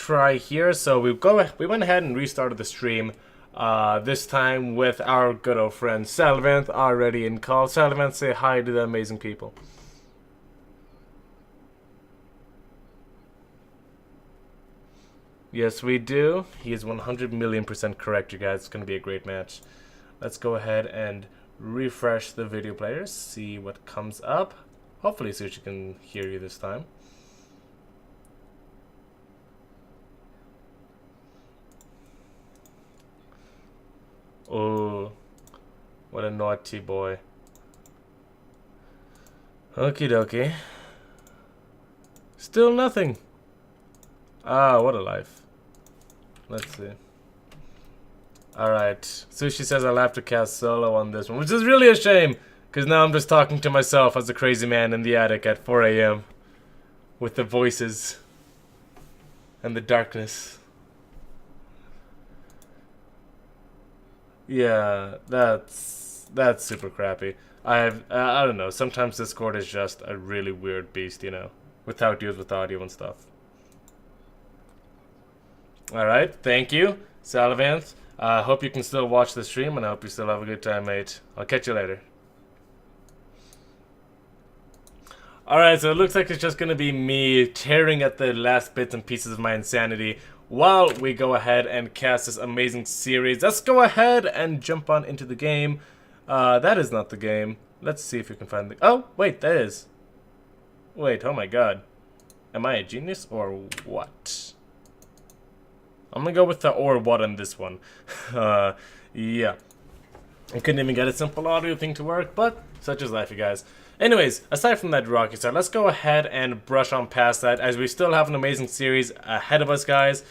try here. So we went ahead and restarted the stream. This time with our good old friend Salvanth already in call. Salvanth, say hi to the amazing people. Yes, we do. He is 100 million% correct, you guys. It's going to be a great match. Let's go ahead and refresh the video players, see what comes up. Hopefully Sushi can hear you this time. Oh, what a naughty boy. Okie dokie. Still nothing. Ah, what a life. Let's see. Alright. Sushi says I'll have to cast solo on this one, which is really a shame, because now I'm just talking to myself as a crazy man in the attic at 4 AM. With the voices. And the darkness. Yeah, that's super crappy. I don't know, sometimes Discord is just a really weird beast, you know, with how it deals with audio and stuff. Alright, thank you, Salvanth. Hope you can still watch the stream, and I hope you still have a good time, mate. I'll catch you later. Alright, so it looks like it's just going to be me tearing at the last bits and pieces of my insanity while we go ahead and cast this amazing series. Let's go ahead and jump on into the game. That is not the game. Let's see if we can find the... Oh, wait, that is. Wait, oh my god. Am I a genius or what? I'm gonna go with the or what on this one. Yeah. I couldn't even get a simple audio thing to work, but such is life, you guys. Anyways, aside from that rocky start, let's go ahead and brush on past that, as we still have an amazing series ahead of us, guys.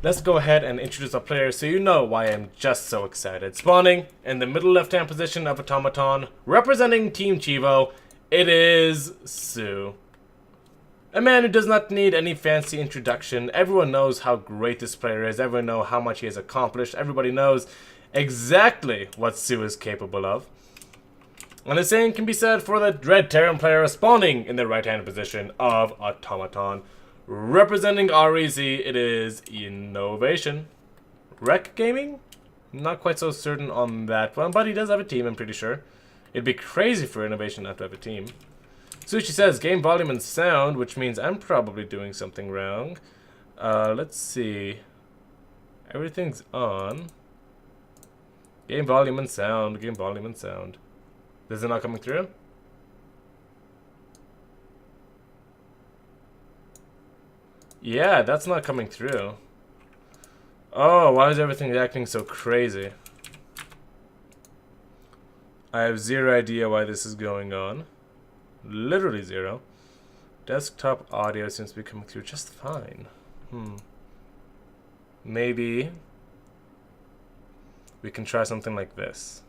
Let's go ahead and introduce our players so you know why I'm just so excited. Spawning in the middle left-hand position of Automaton, representing Team Chivo, it is soO. A man who does not need any fancy introduction. Everyone knows how great this player is. Everyone knows how much he has accomplished. Everybody knows exactly what soO is capable of. And the same can be said for the Dread Terran player spawning in the right-hand position of Automaton. Representing REZ, it is INnoVation. Rec Gaming? Not quite so certain on that one, but he does have a team, I'm pretty sure. It'd be crazy for INnoVation not to have a team. Sushi says game volume and sound, which means I'm probably doing something wrong. Let's see. Everything's on. Game volume and sound, game volume and sound. Is it not coming through? Yeah, that's not coming through. Oh, why is everything acting so crazy? I have zero idea why this is going on. Literally zero. Desktop audio seems to be coming through just fine. Maybe we can try something like this.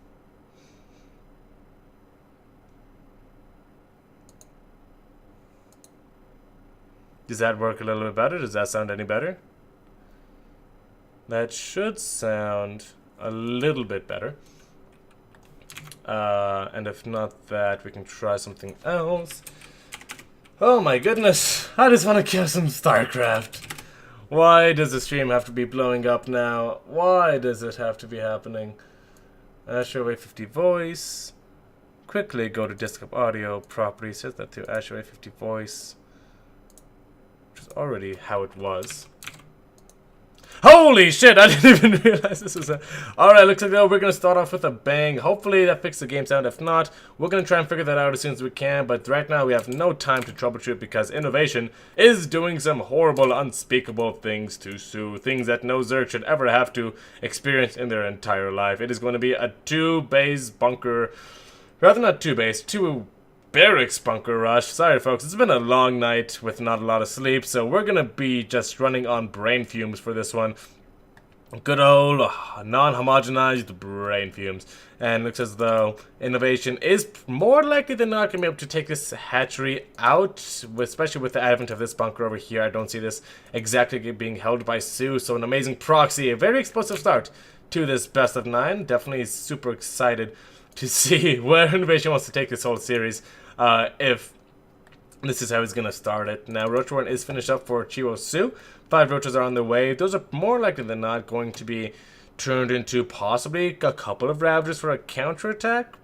Does that work a little bit better? Does that sound any better? That should sound a little bit better. And if not that, we can try something else. Oh my goodness! I just want to kill some StarCraft! Why does the stream have to be blowing up now? Why does it have to be happening? Ashaway 50 voice. Quickly go to desktop audio properties. Set that to Ashaway 50 voice. Which is already how it was. Holy shit, I didn't even realize this was a... Alright, looks like though we're going to start off with a bang. Hopefully that fixes the game sound. If not, we're going to try and figure that out as soon as we can. But right now we have no time to troubleshoot because INnoVation is doing some horrible, unspeakable things to soO. Things that no Zerg should ever have to experience in their entire life. It is going to be a 2-base bunker... Rather not 2-base, 2... barracks bunker rush. Sorry folks, it's been a long night with not a lot of sleep, so we're gonna be just running on brain fumes for this one. Good old non-homogenized brain fumes. And looks as though INnoVation is more likely than not gonna be able to take this hatchery out, especially with the advent of this bunker over here. I don't see this exactly being held by soO, so an amazing proxy, a very explosive start to this best of 9. Definitely super excited to see where INnoVation wants to take this whole series. If This is how he's going to start it. Now, Roach Warren is finished up for soO. 5 roaches are on the way. Those are more likely than not going to be turned into possibly a couple of Ravagers for a counterattack.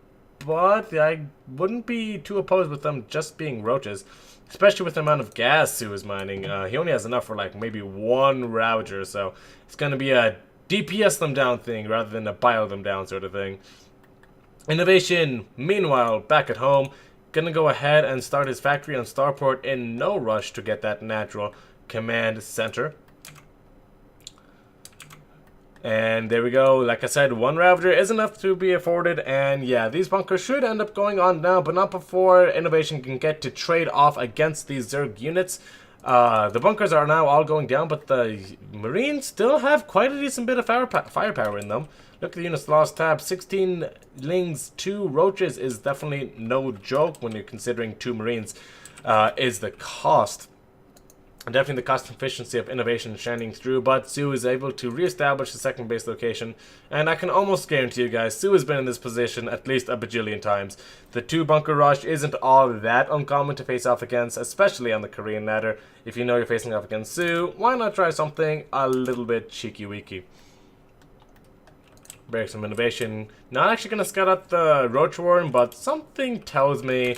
But I wouldn't be too opposed with them just being roaches. Especially with the amount of gas soO is mining. He only has enough for like maybe 1 Ravager. So it's going to be a DPS them down thing rather than a bio them down sort of thing. INnoVation, meanwhile, back at home, gonna go ahead and start his factory on Starport in no rush to get that natural command center. And there we go. Like I said, 1 Ravager is enough to be afforded. And yeah, these bunkers should end up going on now, but not before INnoVation can get to trade off against these Zerg units. The bunkers are now all going down, but the Marines still have quite a decent bit of firepower in them. Look at the units lost tab. 16 Lings, 2 Roaches is definitely no joke when you're considering 2 Marines is the cost. Definitely the cost efficiency of INnoVation shining through, but soO is able to reestablish the second base location, and I can almost guarantee you guys, soO has been in this position at least a bajillion times. The 2 bunker rush isn't all that uncommon to face off against, especially on the Korean ladder. If you know you're facing off against soO, why not try something a little bit cheeky-weeky? Break some INnoVation. Not actually going to scout out the Roach Warren, but something tells me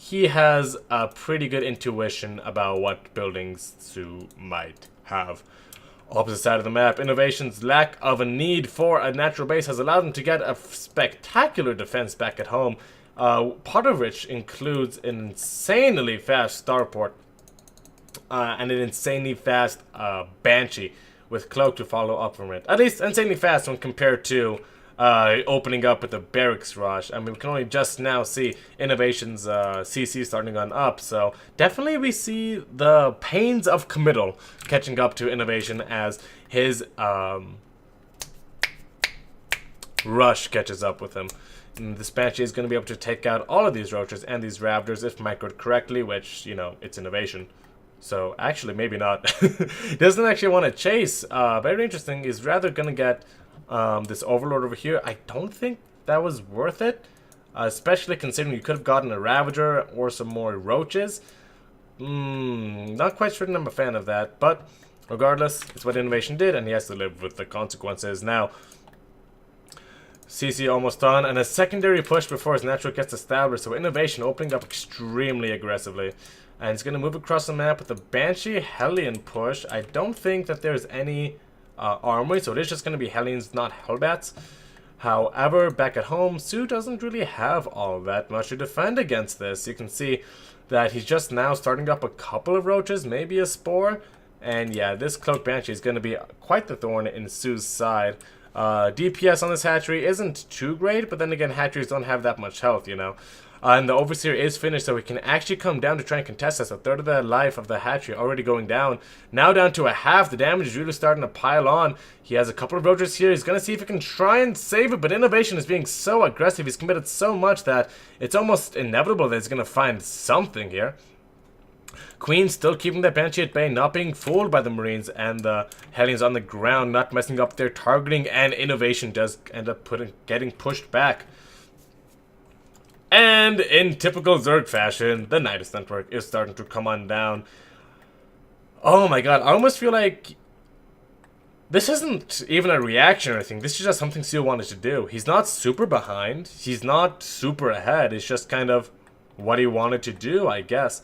he has a pretty good intuition about what buildings soO might have. Opposite side of the map, INnoVation's lack of a need for a natural base has allowed him to get a spectacular defense back at home, part of which includes an insanely fast starport and an insanely fast Banshee with Cloak to follow up from it. At least insanely fast when compared to opening up with the barracks rush. I mean, we can only just now see INnoVation's CC starting on up, so definitely we see the pains of committal catching up to INnoVation as his rush catches up with him. And this Banshee is going to be able to take out all of these Roaches and these Ravagers if microed correctly, which, you know, it's INnoVation. So, actually, maybe not. He doesn't actually want to chase. Very interesting. He's rather going to get this Overlord over here. I don't think that was worth it, especially considering you could have gotten a Ravager or some more Roaches. Not quite certain I'm a fan of that, but regardless, it's what INnoVation did, and he has to live with the consequences. Now, CC almost done, and a secondary push before his natural gets established, so INnoVation opening up extremely aggressively. And he's going to move across the map with a Banshee Hellion push. I don't think that there's any armory, so it is just going to be Hellions, not Hellbats. However, back at home, soO doesn't really have all that much to defend against this. You can see that he's just now starting up a couple of Roaches, maybe a Spore. And yeah, this Cloak Banshee is going to be quite the thorn in soO's side. DPS on this hatchery isn't too great, but then again, hatcheries don't have that much health, you know. And the Overseer is finished, so we can actually come down to try and contest this. A third of the life of the hatchery already going down. Now down to a half. The damage is really starting to pile on. He has a couple of Roaches here. He's going to see if he can try and save it, but INnoVation is being so aggressive. He's committed so much that it's almost inevitable that he's going to find something here. Queen still keeping that Banshee at bay, not being fooled by the Marines and the Hellions on the ground, not messing up their targeting, and INnoVation does end up getting pushed back. And in typical Zerg fashion, the Nidus network is starting to come on down. Oh my god, I almost feel like this isn't even a reaction or anything. This is just something soO wanted to do. He's not super behind. He's not super ahead. It's just kind of what he wanted to do, I guess.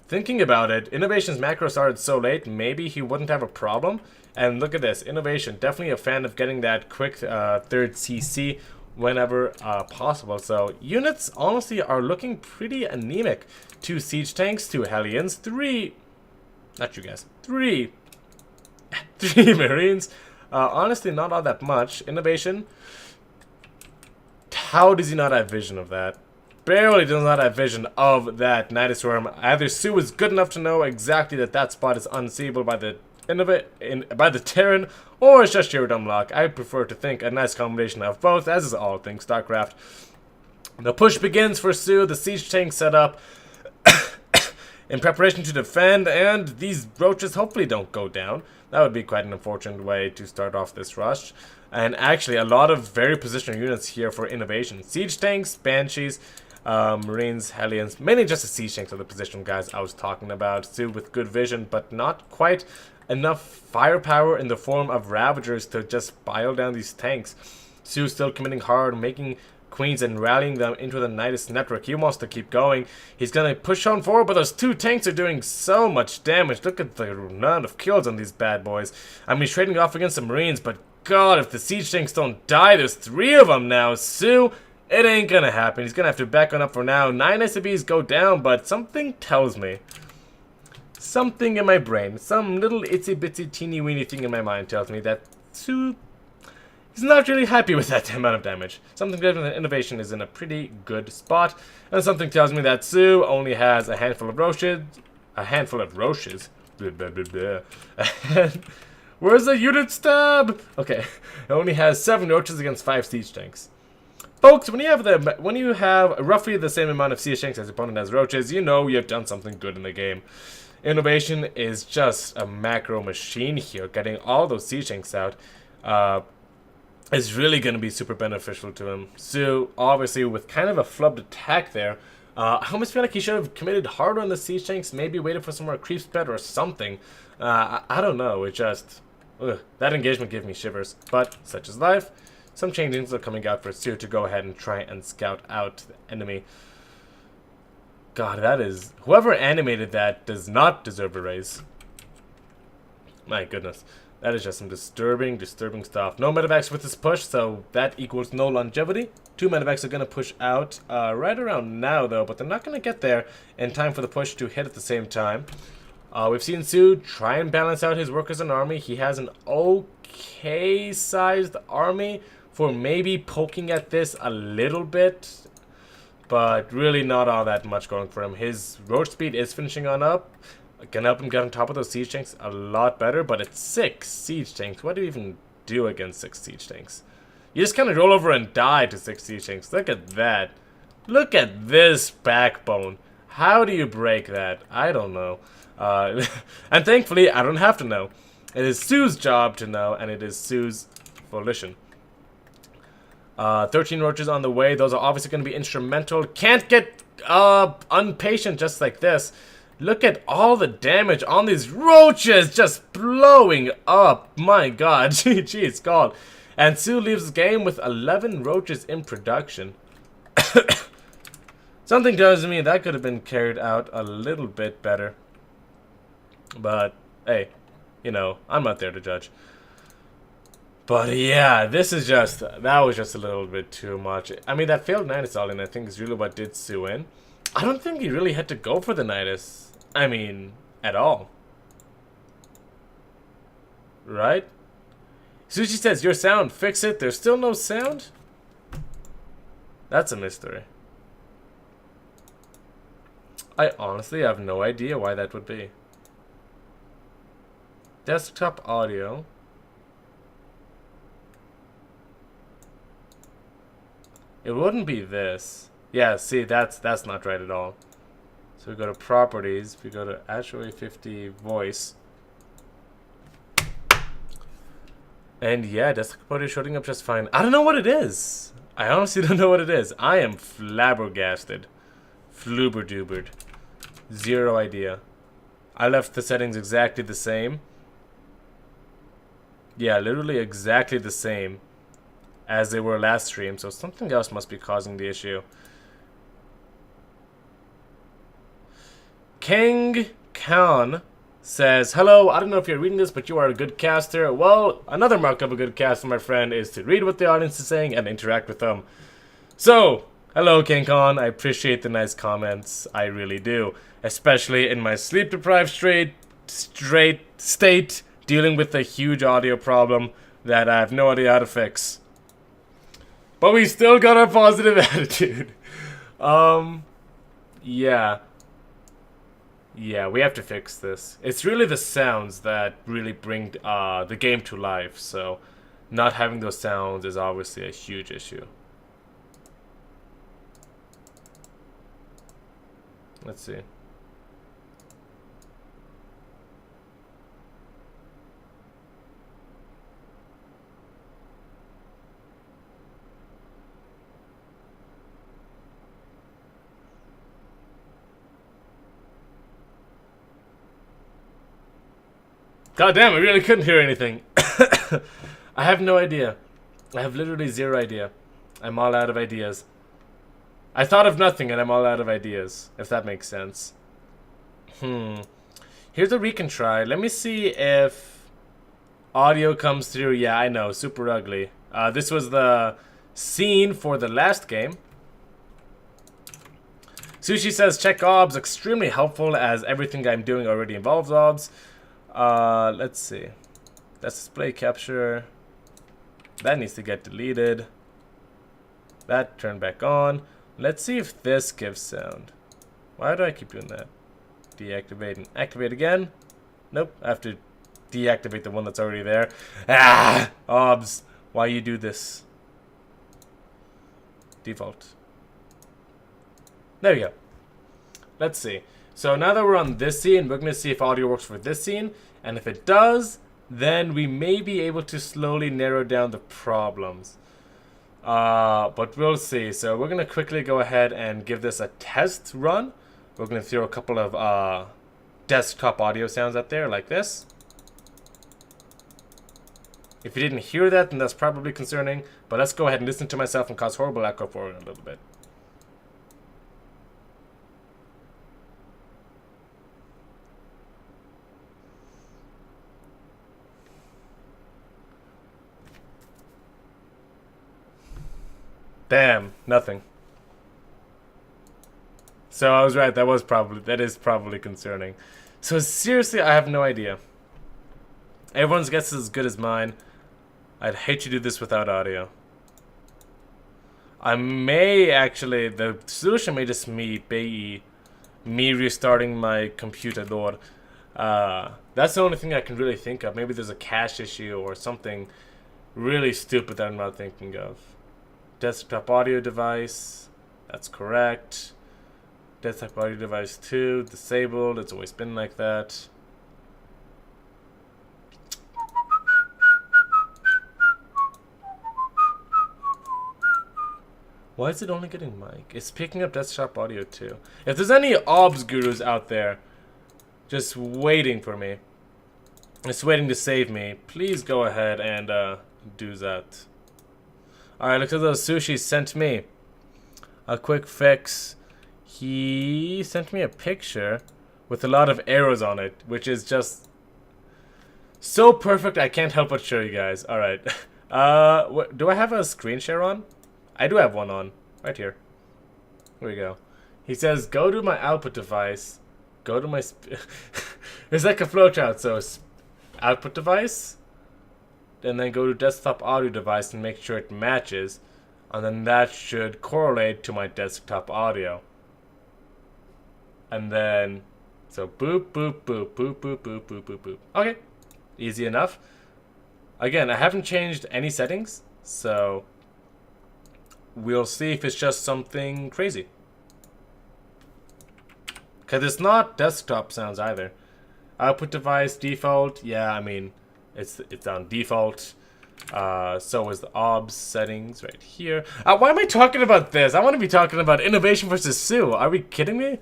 Thinking about it, INnoVation's macro started so late, maybe he wouldn't have a problem. And look at this, INnoVation, definitely a fan of getting that quick third CC whenever possible. So units honestly are looking pretty anemic. 2 siege tanks, 2 Hellions, 3 Marines. Honestly, not all that much. INnoVation, how does he not have vision of that? Barely does not have vision of that Nidus Worm. Either soO is good enough to know exactly that that spot is unseeable by the Terran, or it's just sheer dumb luck. I prefer to think a nice combination of both, as is all things StarCraft. The push begins for soO, the siege tank set up in preparation to defend, and these Roaches hopefully don't go down. That would be quite an unfortunate way to start off this rush. And actually, a lot of very positional units here for INnoVation. Siege tanks, Banshees, Marines, Hellions, mainly just the siege tanks are the position guys I was talking about. Still with good vision, but not quite enough firepower in the form of Ravagers to just pile down these tanks. Su's still committing hard, making queens and rallying them into the Nidus network. He wants to keep going. He's gonna push on forward, but those two tanks are doing so much damage. Look at the amount of kills on these bad boys. I mean, he's trading off against the Marines, but God, if the siege tanks don't die, there's 3 of them now. So it ain't gonna happen. He's gonna have to back on up for now. 9 SCBs go down, but something tells me, something in my brain, some little itsy bitsy teeny weeny thing in my mind tells me that Su, he's not really happy with that amount of damage. Something tells me that INnoVation is in a pretty good spot, and something tells me that Su only has a handful of roaches. A handful of roaches. Blah, blah, blah, blah. Where's the unit stab? Okay, it only has 7 roaches against 5 siege tanks. Folks, when you have roughly the same amount of siege tanks as your opponent has roaches, you know you've done something good in the game. INnoVation is just a macro machine here. Getting all those siege tanks out is really going to be super beneficial to him. So, obviously, with kind of a flubbed attack there, I almost feel like he should have committed harder on the siege tanks, maybe waited for some more creep spread or something. I don't know, it just... that engagement gave me shivers. But, such is life. Some changes are coming out for Su to go ahead and try and scout out the enemy. God, that is... Whoever animated that does not deserve a raise. My goodness. That is just some disturbing stuff. No medevacs with this push, so that equals no longevity. 2 medevacs are going to push out right around now, though, but they're not going to get there in time for the push to hit at the same time. We've seen Su try and balance out his workers and army. He has an okay-sized army for maybe poking at this a little bit, but really not all that much going for him. His road speed is finishing on up. Gonna help him get on top of those siege tanks a lot better, but it's 6 siege tanks. What do you even do against 6 siege tanks? You just kind of roll over and die to 6 siege tanks. Look at that. Look at this backbone. How do you break that? I don't know. And thankfully, I don't have to know. It is Su's job to know, and it is Su's volition. 13 roaches on the way. Those are obviously going to be instrumental. Can't get unpatient just like this. Look at all the damage on these roaches just blowing up. My God. GG, God. And Su leaves the game with 11 roaches in production. Something tells me that could have been carried out a little bit better. But, hey, you know, I'm not there to judge. But yeah, this is just, that was just a little bit too much. I mean, that failed Nidus all in, I think, is really what did Su in. I don't think he really had to go for the Nidus. I mean, at all. Right? Sushi says, your sound, fix it. There's still no sound? That's a mystery. I honestly have no idea why that would be. Desktop audio. It wouldn't be this. Yeah, see, that's not right at all. So we go to properties, we go to Actually 50 voice. And yeah, desktop audio is showing up just fine. I don't know what it is. I honestly don't know what it is. I am flabbergasted. Flooberdubered. Zero idea. I left the settings exactly the same. Yeah, literally exactly the same as they were last stream, so something else must be causing the issue. Kang Khan says, hello, I don't know if you're reading this, but you are a good caster. Well, another mark of a good caster, my friend, is to read what the audience is saying and interact with them. So, hello, King Khan. I appreciate the nice comments. I really do. Especially in my sleep-deprived state, dealing with a huge audio problem that I have no idea how to fix. But we still got our positive attitude. Yeah. Yeah, we have to fix this. It's really the sounds that really bring the game to life, so not having those sounds is obviously a huge issue. Let's see. God damn, I really couldn't hear anything. I have no idea. I have literally zero idea. I'm all out of ideas. I thought of nothing and I'm all out of ideas, if that makes sense. Here's a recon try. Let me see if audio comes through. Yeah, I know. Super ugly. This was the scene for the last game. Sushi says, check OBS. Extremely helpful as everything I'm doing already involves OBS. Let's see. That's display capture. That needs to get deleted. That turned back on. Let's see if this gives sound. Why do I keep doing that? Deactivate and activate again. Nope, I have to deactivate the one that's already there. Ah! OBS, why you do this? Default. There we go. Let's see. So now that we're on this scene, we're going to see if audio works for this scene. And if it does, then we may be able to slowly narrow down the problems. But we'll see. So we're going to quickly go ahead and give this a test run. We're going to throw a couple of desktop audio sounds out there like this. If you didn't hear that, then that's probably concerning. But let's go ahead and listen to myself and cause horrible echo for a little bit. Damn, nothing. So I was right, that is probably concerning. So seriously, I have no idea. Everyone's guess is as good as mine. I'd hate to do this without audio. I may actually, the solution may just be me restarting my computer. That's the only thing I can really think of. Maybe there's a cache issue or something really stupid that I'm not thinking of. Desktop audio device, that's correct. Desktop audio device 2, disabled, it's always been like that. Why is it only getting mic? It's picking up desktop audio too. If there's any OBS gurus out there just waiting for me, just waiting to save me, please go ahead and do that. Alright, look at those. Sushi sent me a quick fix. He sent me a picture with a lot of arrows on it, which is just so perfect I can't help but show you guys. Alright. Do I have a screen share on? I do have one on. Right here. Here we go. He says, go to my output device. Go to my... It's like a flowchart. So, output device. And then go to desktop audio device and make sure it matches. And then that should correlate to my desktop audio. And then... So, boop, boop, boop, boop, boop, boop, boop, boop, boop. Okay. Easy enough. Again, I haven't changed any settings. So... we'll see if it's just something crazy. Because it's not desktop sounds either. Output device, default. Yeah, I mean, it's on default. So is the OBS settings right here. Why am I talking about this? I want to be talking about INnoVation versus soO. Are we kidding me?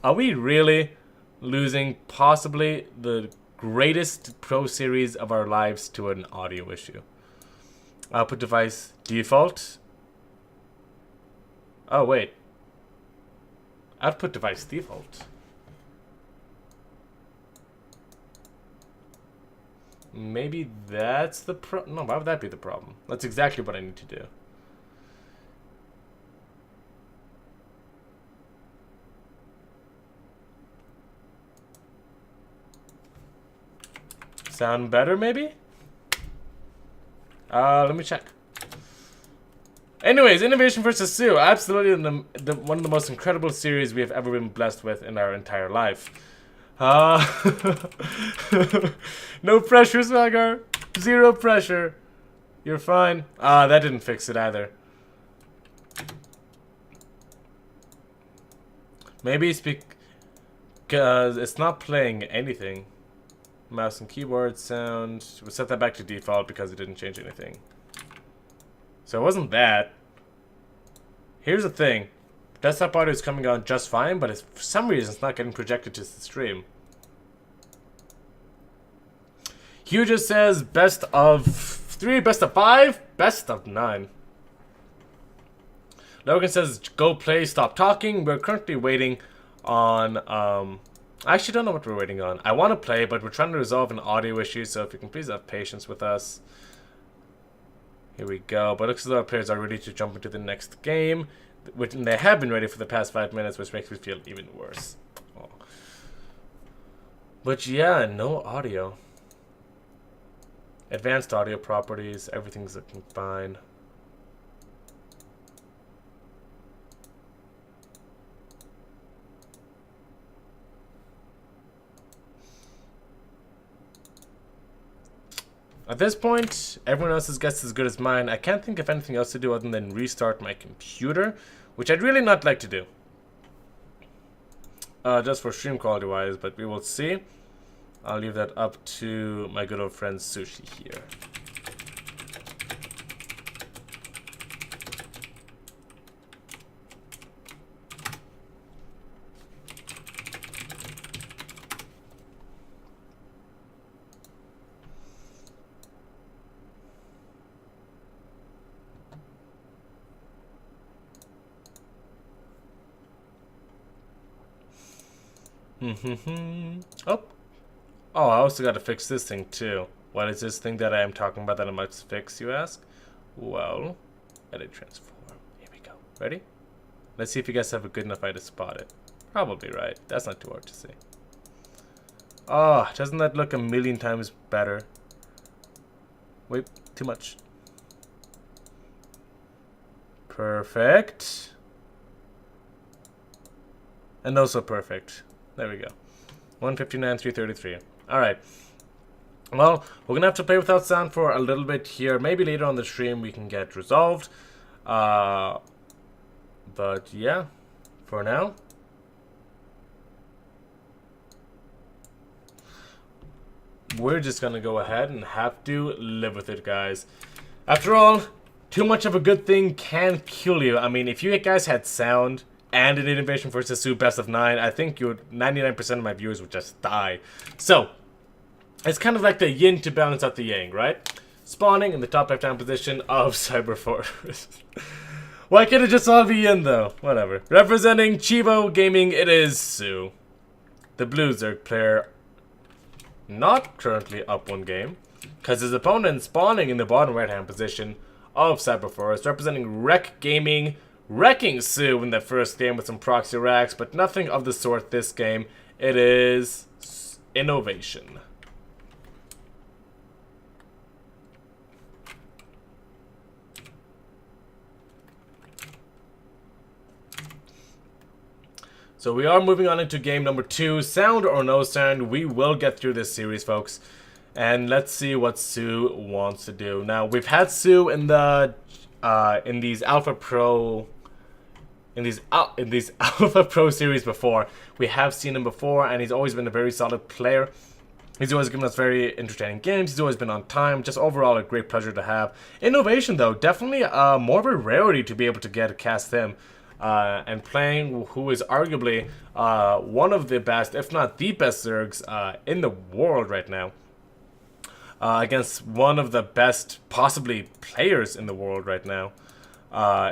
Are we really losing possibly the greatest pro series of our lives to an audio issue? Output device, default. Oh, wait. Output device default. Maybe that's the no, why would that be the problem? That's exactly what I need to do. Sound better, maybe? Let me check. Anyways, INnoVation versus soO, absolutely one of the most incredible series we have ever been blessed with in our entire life. No pressure, Swagar. Zero pressure. You're fine. That didn't fix it either. Maybe it's because it's not playing anything. Mouse and keyboard sound. We'll set that back to default because it didn't change anything. So it wasn't that. Here's the thing. Desktop audio is coming on just fine, but for some reason it's not getting projected to the stream. Hugh just says best of 3, best of 5, best of 9. Logan says go play, stop talking. We're currently waiting on I actually don't know what we're waiting on. I want to play, but we're trying to resolve an audio issue, so if you can please have patience with us. Here we go. But it looks as though our players are ready to jump into the next game, which they have been ready for the past 5 minutes, which makes me feel even worse. Oh. But yeah, no audio. Advanced audio properties, everything's looking fine. At this point, everyone else's guess is as good as mine. I can't think of anything else to do other than restart my computer, which I'd really not like to do. Just for stream quality wise, but we will see. I'll leave that up to my good old friend Sushi here. Oh. Oh, I also got to fix this thing too. What is this thing that I am talking about that I must fix, you ask? Well, edit transform. Here we go. Ready? Let's see if you guys have a good enough eye to spot it. Probably right. That's not too hard to see. Oh, doesn't that look a million times better? Wait, too much. Perfect. And also perfect. There we go. 159, 333. Alright. Well, we're going to have to play without sound for a little bit here. Maybe later on the stream we can get resolved. But yeah, for now. We're just going to go ahead and have to live with it, guys. After all, too much of a good thing can kill you. I mean, if you guys had sound and an INnoVation versus soO best of 9, I think 99% of my viewers would just die. So, it's kind of like the yin to balance out the yang, right? Spawning in the top left-hand position of Cyberforce. Why can't it just all be yin, though? Whatever. Representing Chivo Gaming, it is soO. The Blue Zerg player, not currently up 1 game, because his opponent spawning in the bottom right-hand position of Cyberforce, representing Rec Gaming, wrecking soO in the first game with some proxy racks, but nothing of the sort this game. It is INnoVation. So we are moving on into game number 2. Sound or no sound, we will get through this series, folks. And let's see what soO wants to do. Now, we've had soO in the in these Alpha Pro series before. We have seen him before, and he's always been a very solid player. He's always given us very entertaining games. He's always been on time. Just overall a great pleasure to have. INnoVation, though, definitely more of a rarity to be able to get cast him. And playing who is arguably one of the best, if not the best Zergs in the world right now. Against one of the best, possibly, players in the world right now.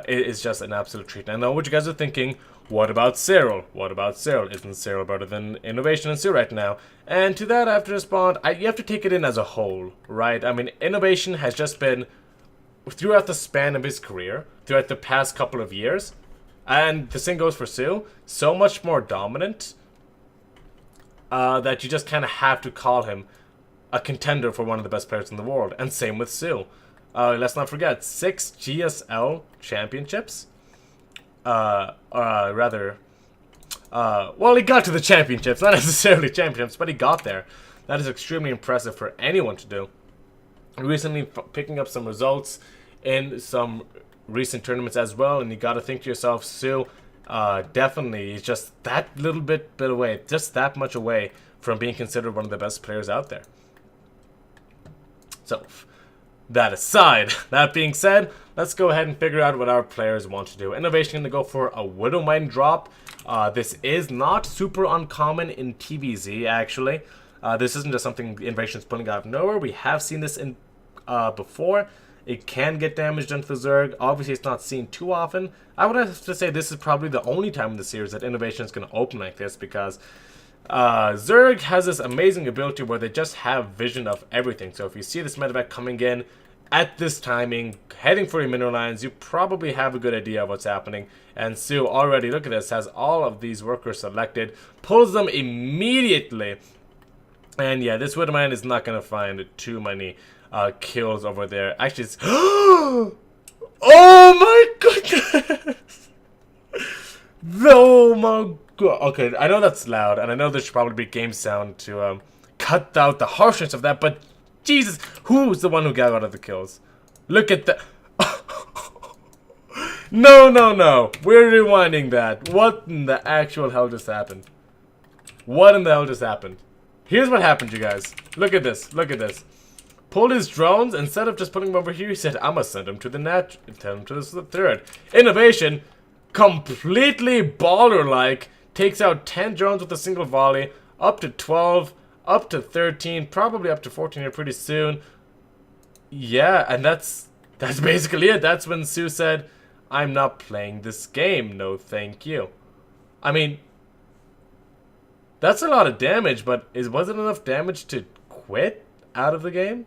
It is just an absolute treat. I know what you guys are thinking. What about Cyril? What about Cyril? Isn't Cyril better than INnoVation and soO right now? And to that I have to respond, you have to take it in as a whole, right? I mean, INnoVation has just been, throughout the span of his career, throughout the past couple of years, and the same goes for soO, so much more dominant that you just kind of have to call him a contender for one of the best players in the world. And same with soO. Let's not forget, 6 GSL championships. Well, he got to the championships, not necessarily championships, but he got there. That is extremely impressive for anyone to do. Recently picking up some results in some recent tournaments as well, and you got to think to yourself, soO definitely is just that little bit away, just that much away from being considered one of the best players out there. So, that aside, that being said, let's go ahead and figure out what our players want to do. INnoVation going to go for a Widowmine drop. This is not super uncommon in TVZ, actually. This isn't just something INnoVation is pulling out of nowhere. We have seen this in before. It can get damage done to the Zerg. Obviously, it's not seen too often. I would have to say this is probably the only time in the series that INnoVation is going to open like this, because Zerg has this amazing ability where they just have vision of everything. So if you see this medevac coming in at this timing, heading for your mineral lines, you probably have a good idea of what's happening. And soO already, look at this, has all of these workers selected, pulls them immediately. And yeah, this Widowmine is not going to find too many kills over there. Actually, it's... Oh my goodness! Oh my god. Okay, I know that's loud, and I know there should probably be game sound to cut out the harshness of that, but Jesus, who's the one who got out of the kills? Look at that. No, no, no. We're rewinding that. What in the actual hell just happened? What in the hell just happened? Here's what happened, you guys. Look at this. Look at this. Pulled his drones. Instead of just putting them over here, he said, I'm gonna send them to the tell him to the third. INnoVation, completely baller-like, takes out 10 drones with a single volley, up to 12, up to 13, probably up to 14 here pretty soon. Yeah, and that's basically it. That's when soO said, I'm not playing this game, no thank you. I mean, that's a lot of damage, but was it enough damage to quit out of the game?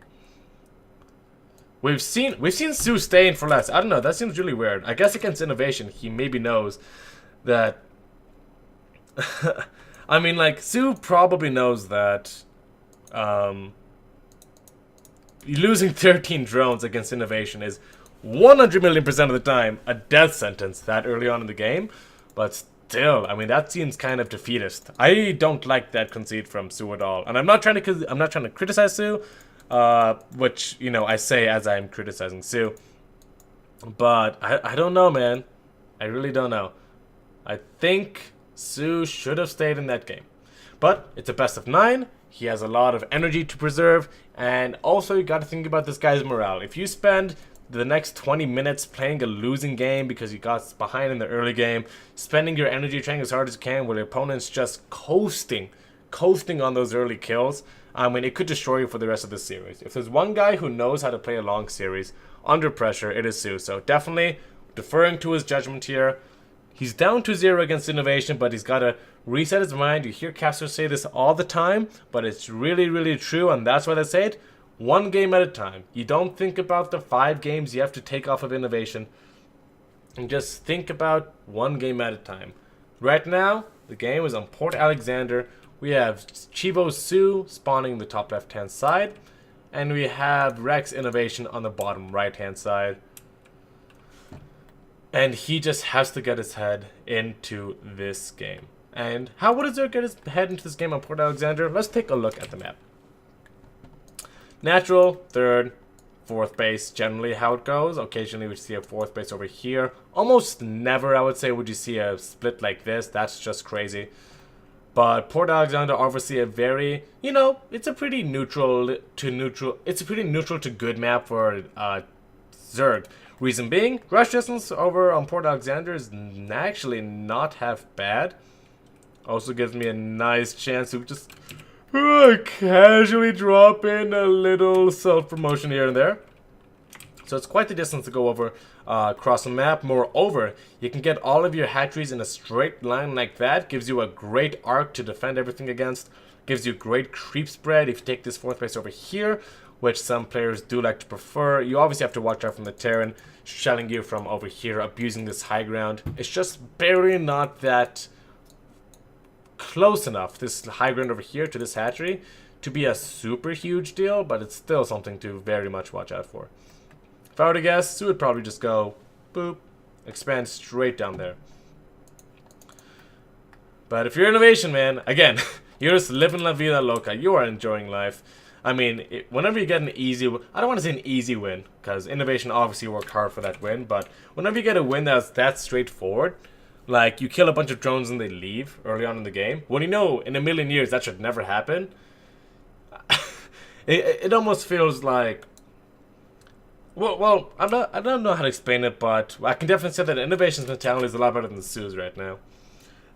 We've seen soO staying for less. I don't know, that seems really weird. I guess against INnoVation, he maybe knows that... I mean, like, soO probably knows that losing 13 drones against INnoVation is 100 million% of the time a death sentence that early on in the game. But still, I mean, that seems kind of defeatist. I don't like that conceit from soO at all. And I'm not trying to criticize soO, which, you know, I say as I'm criticizing soO. But I don't know, man. I really don't know. I think soO should have stayed in that game. But it's a best of 9. He has a lot of energy to preserve. And also, you got to think about this guy's morale. If you spend the next 20 minutes playing a losing game because you got behind in the early game, spending your energy trying as hard as you can while your opponent's just coasting on those early kills, I mean, it could destroy you for the rest of the series. If there's one guy who knows how to play a long series under pressure, it is soO. So definitely deferring to his judgment here. He's down to 0 against INnoVation, but he's got to reset his mind. You hear casters say this all the time, but it's really, really true, and that's why they say it. One game at a time. You don't think about the 5 games you have to take off of INnoVation. And just think about one game at a time. Right now, the game is on Port Alexander. We have Chivo soO spawning the top left-hand side. And we have Rex INnoVation on the bottom right-hand side. And he just has to get his head into this game. And how would Zerg get his head into this game on Port Alexander? Let's take a look at the map. Natural, 3rd, 4th base, generally how it goes. Occasionally we see a 4th base over here. Almost never, I would say, would you see a split like this. That's just crazy. But Port Alexander, obviously a very, you know, it's a pretty neutral to good map for Zerg. Reason being, rush distance over on Port Alexander is actually not half bad. Also gives me a nice chance to just casually drop in a little self-promotion here and there. So it's quite the distance to go over across the map. Moreover, you can get all of your hatcheries in a straight line like that. Gives you a great arc to defend everything against. Gives you great creep spread if you take this 4th base over here, which some players do like to prefer. You obviously have to watch out from the Terran shelling you from over here, abusing this high ground. It's just barely not that close enough, this high ground over here to this hatchery, to be a super huge deal, but it's still something to very much watch out for. If I were to guess, soO would probably just go, boop, expand straight down there. But if you're INnoVation, man, again, you're just living la vida loca. You are enjoying life. I mean, whenever you get an easy... I don't want to say an easy win, because INnoVation obviously worked hard for that win, but whenever you get a win that's that straightforward, like, you kill a bunch of drones and they leave early on in the game, when you know in a million years that should never happen, it almost feels like... Well, I don't know how to explain it, but I can definitely say that INnoVation's mentality is a lot better than soO's right now.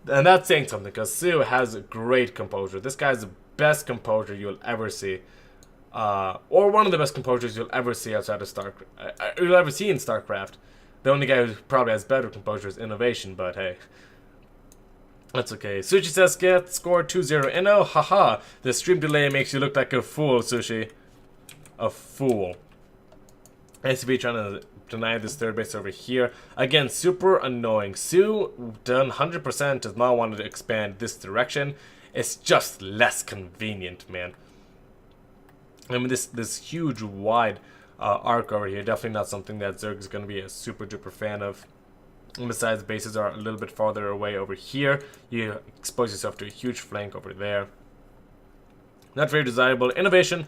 And that's saying something, because soO has great composure. This guy's the best composure you'll ever see. Or one of the best composures you'll ever see outside of you'll ever see in StarCraft. The only guy who probably has better composure is INnoVation, but hey. That's okay. Sushi says get score 2-0 Inno. Haha. The stream delay makes you look like a fool, Sushi. A fool. SCV trying to deny this third base over here. Again, super annoying. soO done 100% does not want to expand this direction. It's just less convenient, man. I mean, this huge wide arc over here, definitely not something that Zerg is going to be a super duper fan of. And besides, bases are a little bit farther away over here. You expose yourself to a huge flank over there. Not very desirable. INnoVation.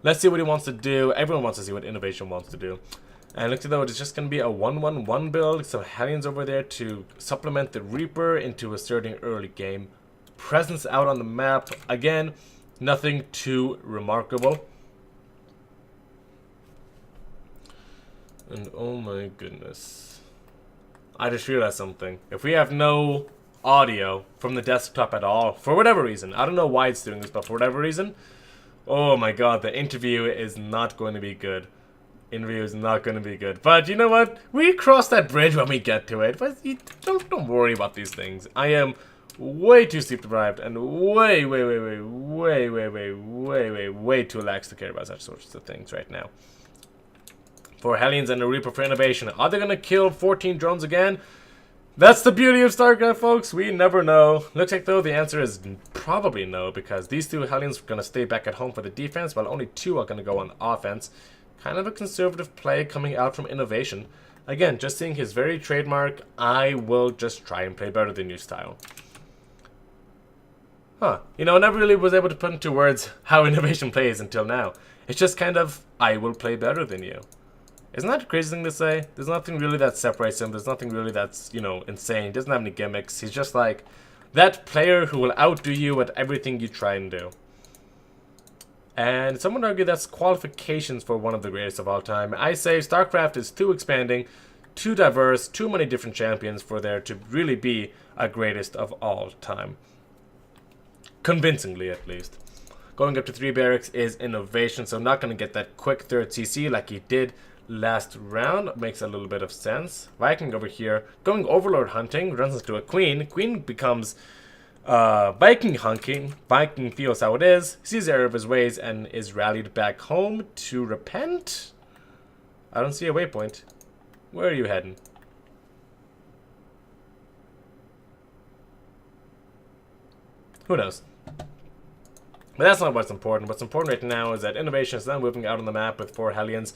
Let's see what he wants to do. Everyone wants to see what INnoVation wants to do. And looks as though it's just going to be a 1-1-1 build. Some Hellions over there to supplement the Reaper into asserting early game presence out on the map. Again, nothing too remarkable. And oh my goodness. I just realized something. If we have no audio from the desktop at all, for whatever reason, I don't know why it's doing this, but for whatever reason, oh my god, the interview is not going to be good. Interview is not going to be good. But you know what? We cross that bridge when we get to it. But don't worry about these things. I am way too sleep deprived and way too lax to care about such sorts of things right now. For Hellions and a Reaper for INnoVation. Are they going to kill 14 drones again? That's the beauty of StarCraft, folks. We never know. Looks like, though, the answer is probably no, because these two Hellions are going to stay back at home for the defense, while only 2 are going to go on offense. Kind of a conservative play coming out from INnoVation. Again, just seeing his very trademark, I will just try and play better than you style. Huh. You know, I never really was able to put into words how INnoVation plays until now. It's just kind of, I will play better than you. Isn't that a crazy thing to say? There's nothing really that separates him. There's nothing really that's, you know, insane. He doesn't have any gimmicks. He's just like that player who will outdo you at everything you try and do. And some would argue that's qualifications for one of the greatest of all time. I say StarCraft is too expanding, too diverse, too many different champions for there to really be a greatest of all time. Convincingly, at least. Going up to 3 barracks is INnoVation, so I'm not going to get that quick third CC like he did last round. Makes a little bit of sense. Viking over here, going Overlord hunting, runs into a Queen. Queen becomes Viking hunting. Viking feels how it is, sees error of his ways, and is rallied back home to repent. I don't see a waypoint. Where are you heading? Who knows? But that's not what's important. What's important right now is that INnoVation is now moving out on the map with 4 Hellions.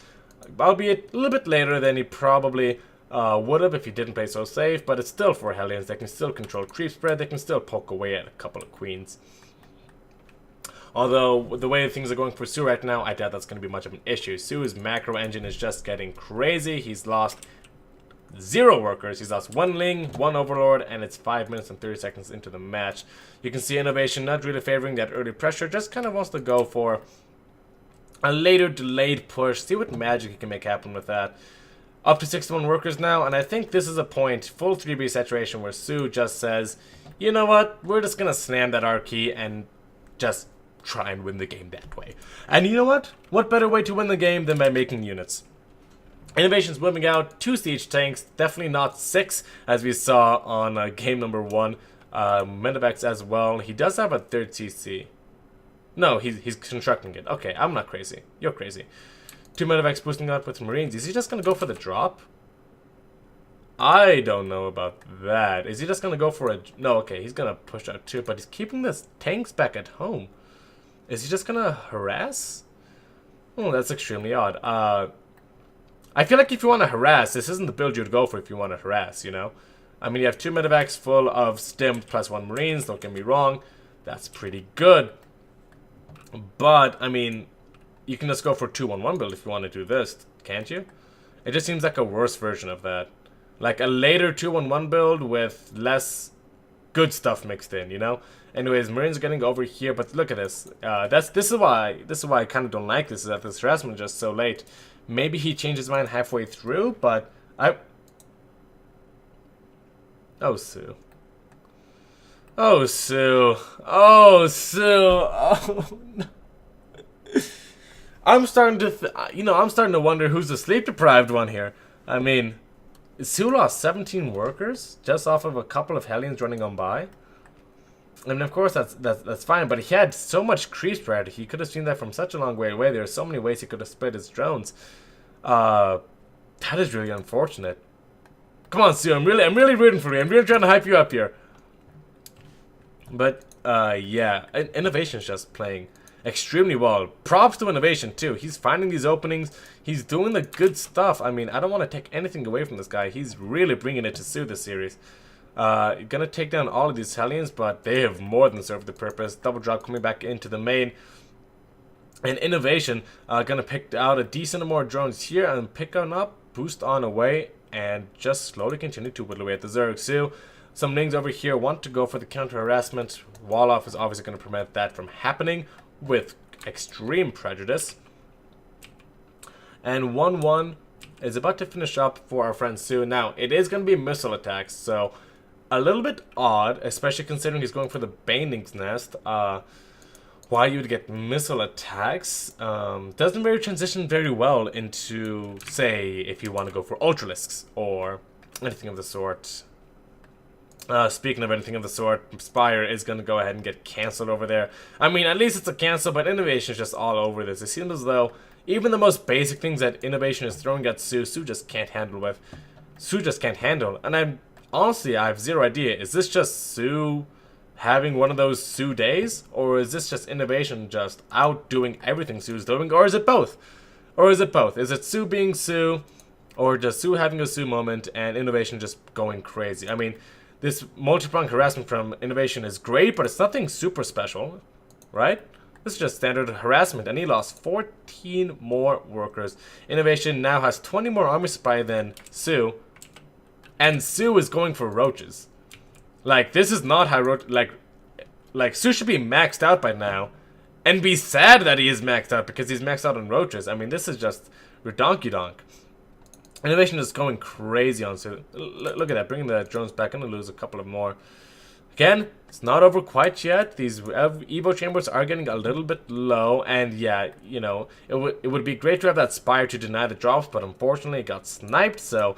Albeit a little bit later than he probably would have if he didn't play so safe, but it's still 4 Hellions. They can still control creep spread, they can still poke away at a couple of Queens. Although, the way things are going for soO right now, I doubt that's going to be much of an issue. soO's macro engine is just getting crazy. He's lost 0 workers. He's lost 1 Ling, 1 Overlord, and it's 5 minutes and 30 seconds into the match. You can see INnoVation not really favoring that early pressure, just kind of wants to go for a later delayed push, see what magic he can make happen with that. Up to 61 workers now, and I think this is a point, full 3B saturation, where soO just says, you know what, we're just going to slam that R key and just try and win the game that way. And you know what? What better way to win the game than by making units? INnoVation's moving out 2 siege tanks, definitely not 6, as we saw on game number 1. Medevacs as well. He does have a 3rd CC. No, he's constructing it. Okay, I'm not crazy. You're crazy. 2 medevacs boosting up with Marines. Is he just going to go for the drop? I don't know about that. Is he just going to go for a... No, okay, he's going to push out 2, but he's keeping the tanks back at home. Is he just going to harass? Oh, that's extremely odd. I feel like if you want to harass, this isn't the build you'd go for if you want to harass, you know? I mean, you have 2 medevacs full of stimmed plus 1 Marines, don't get me wrong. That's pretty good. But, I mean, you can just go for a 2-1-1 build if you want to do this, can't you? It just seems like a worse version of that. Like a later 2-1-1 build with less good stuff mixed in, you know? Anyways, Marines are getting over here, but look at this. This is why I kind of don't like this, is that this harassment is just so late. Maybe he changed his mind halfway through, but Oh, soO. Oh, soO. Oh, soO. Oh, no. I'm starting to, I'm starting to wonder who's the sleep deprived one here. I mean, soO lost 17 workers just off of a couple of Hellions running on by. I mean, of course, that's fine, but he had so much creep spread. He could have seen that from such a long way away. There are so many ways he could have split his drones. That is really unfortunate. Come on, soO. I'm really rooting for you. I'm really trying to hype you up here. But yeah, INnoVation's just playing extremely well. Props to INnoVation too. He's finding these openings. He's doing the good stuff. I mean, I don't want to take anything away from this guy. He's really bringing it to soO this series. Gonna take down all of these Hellions, but they have more than served the purpose. Double drop coming back into the main. And INnoVation gonna pick out a decent amount of drones here and pick on up, boost on away, and just slowly continue to whittle away at the Zerg. soO, some Nings over here want to go for the counter harassment. Wall off is obviously going to prevent that from happening with extreme prejudice. And 1-1 is about to finish up for our friend soO. Now, it is going to be missile attacks, so a little bit odd, especially considering he's going for the Baneling's Nest. Why you would get missile attacks doesn't really transition very well into, say, if you want to go for Ultralisks or anything of the sort. Speaking of anything of the sort, Spire is going to go ahead and get cancelled over there. I mean, at least it's a cancel, but INnoVation is just all over this. It seems as though even the most basic things that INnoVation is throwing at soO, soO just can't handle with. soO just can't handle. And honestly, I have zero idea. Is this just soO having one of those soO days? Or is this just INnoVation just outdoing everything soO's doing? Or is it both? Or is it both? Is it soO being soO? Or just soO having a soO moment and INnoVation just going crazy? I mean, this multi-pronged harassment from INnoVation is great, but it's nothing super special, right? This is just standard harassment, and he lost 14 more workers. INnoVation now has 20 more army supply than soO, and soO is going for roaches. Like, this is not how like soO should be maxed out by now, and be sad that he is maxed out because he's maxed out on roaches. I mean, this is just redonky-donk. INnoVation is going crazy on soO. Look at that, bringing the drones back. Gonna lose a couple of more. Again, it's not over quite yet. These Evo chambers are getting a little bit low, and yeah, you know, it would be great to have that Spire to deny the drops, but unfortunately it got sniped, so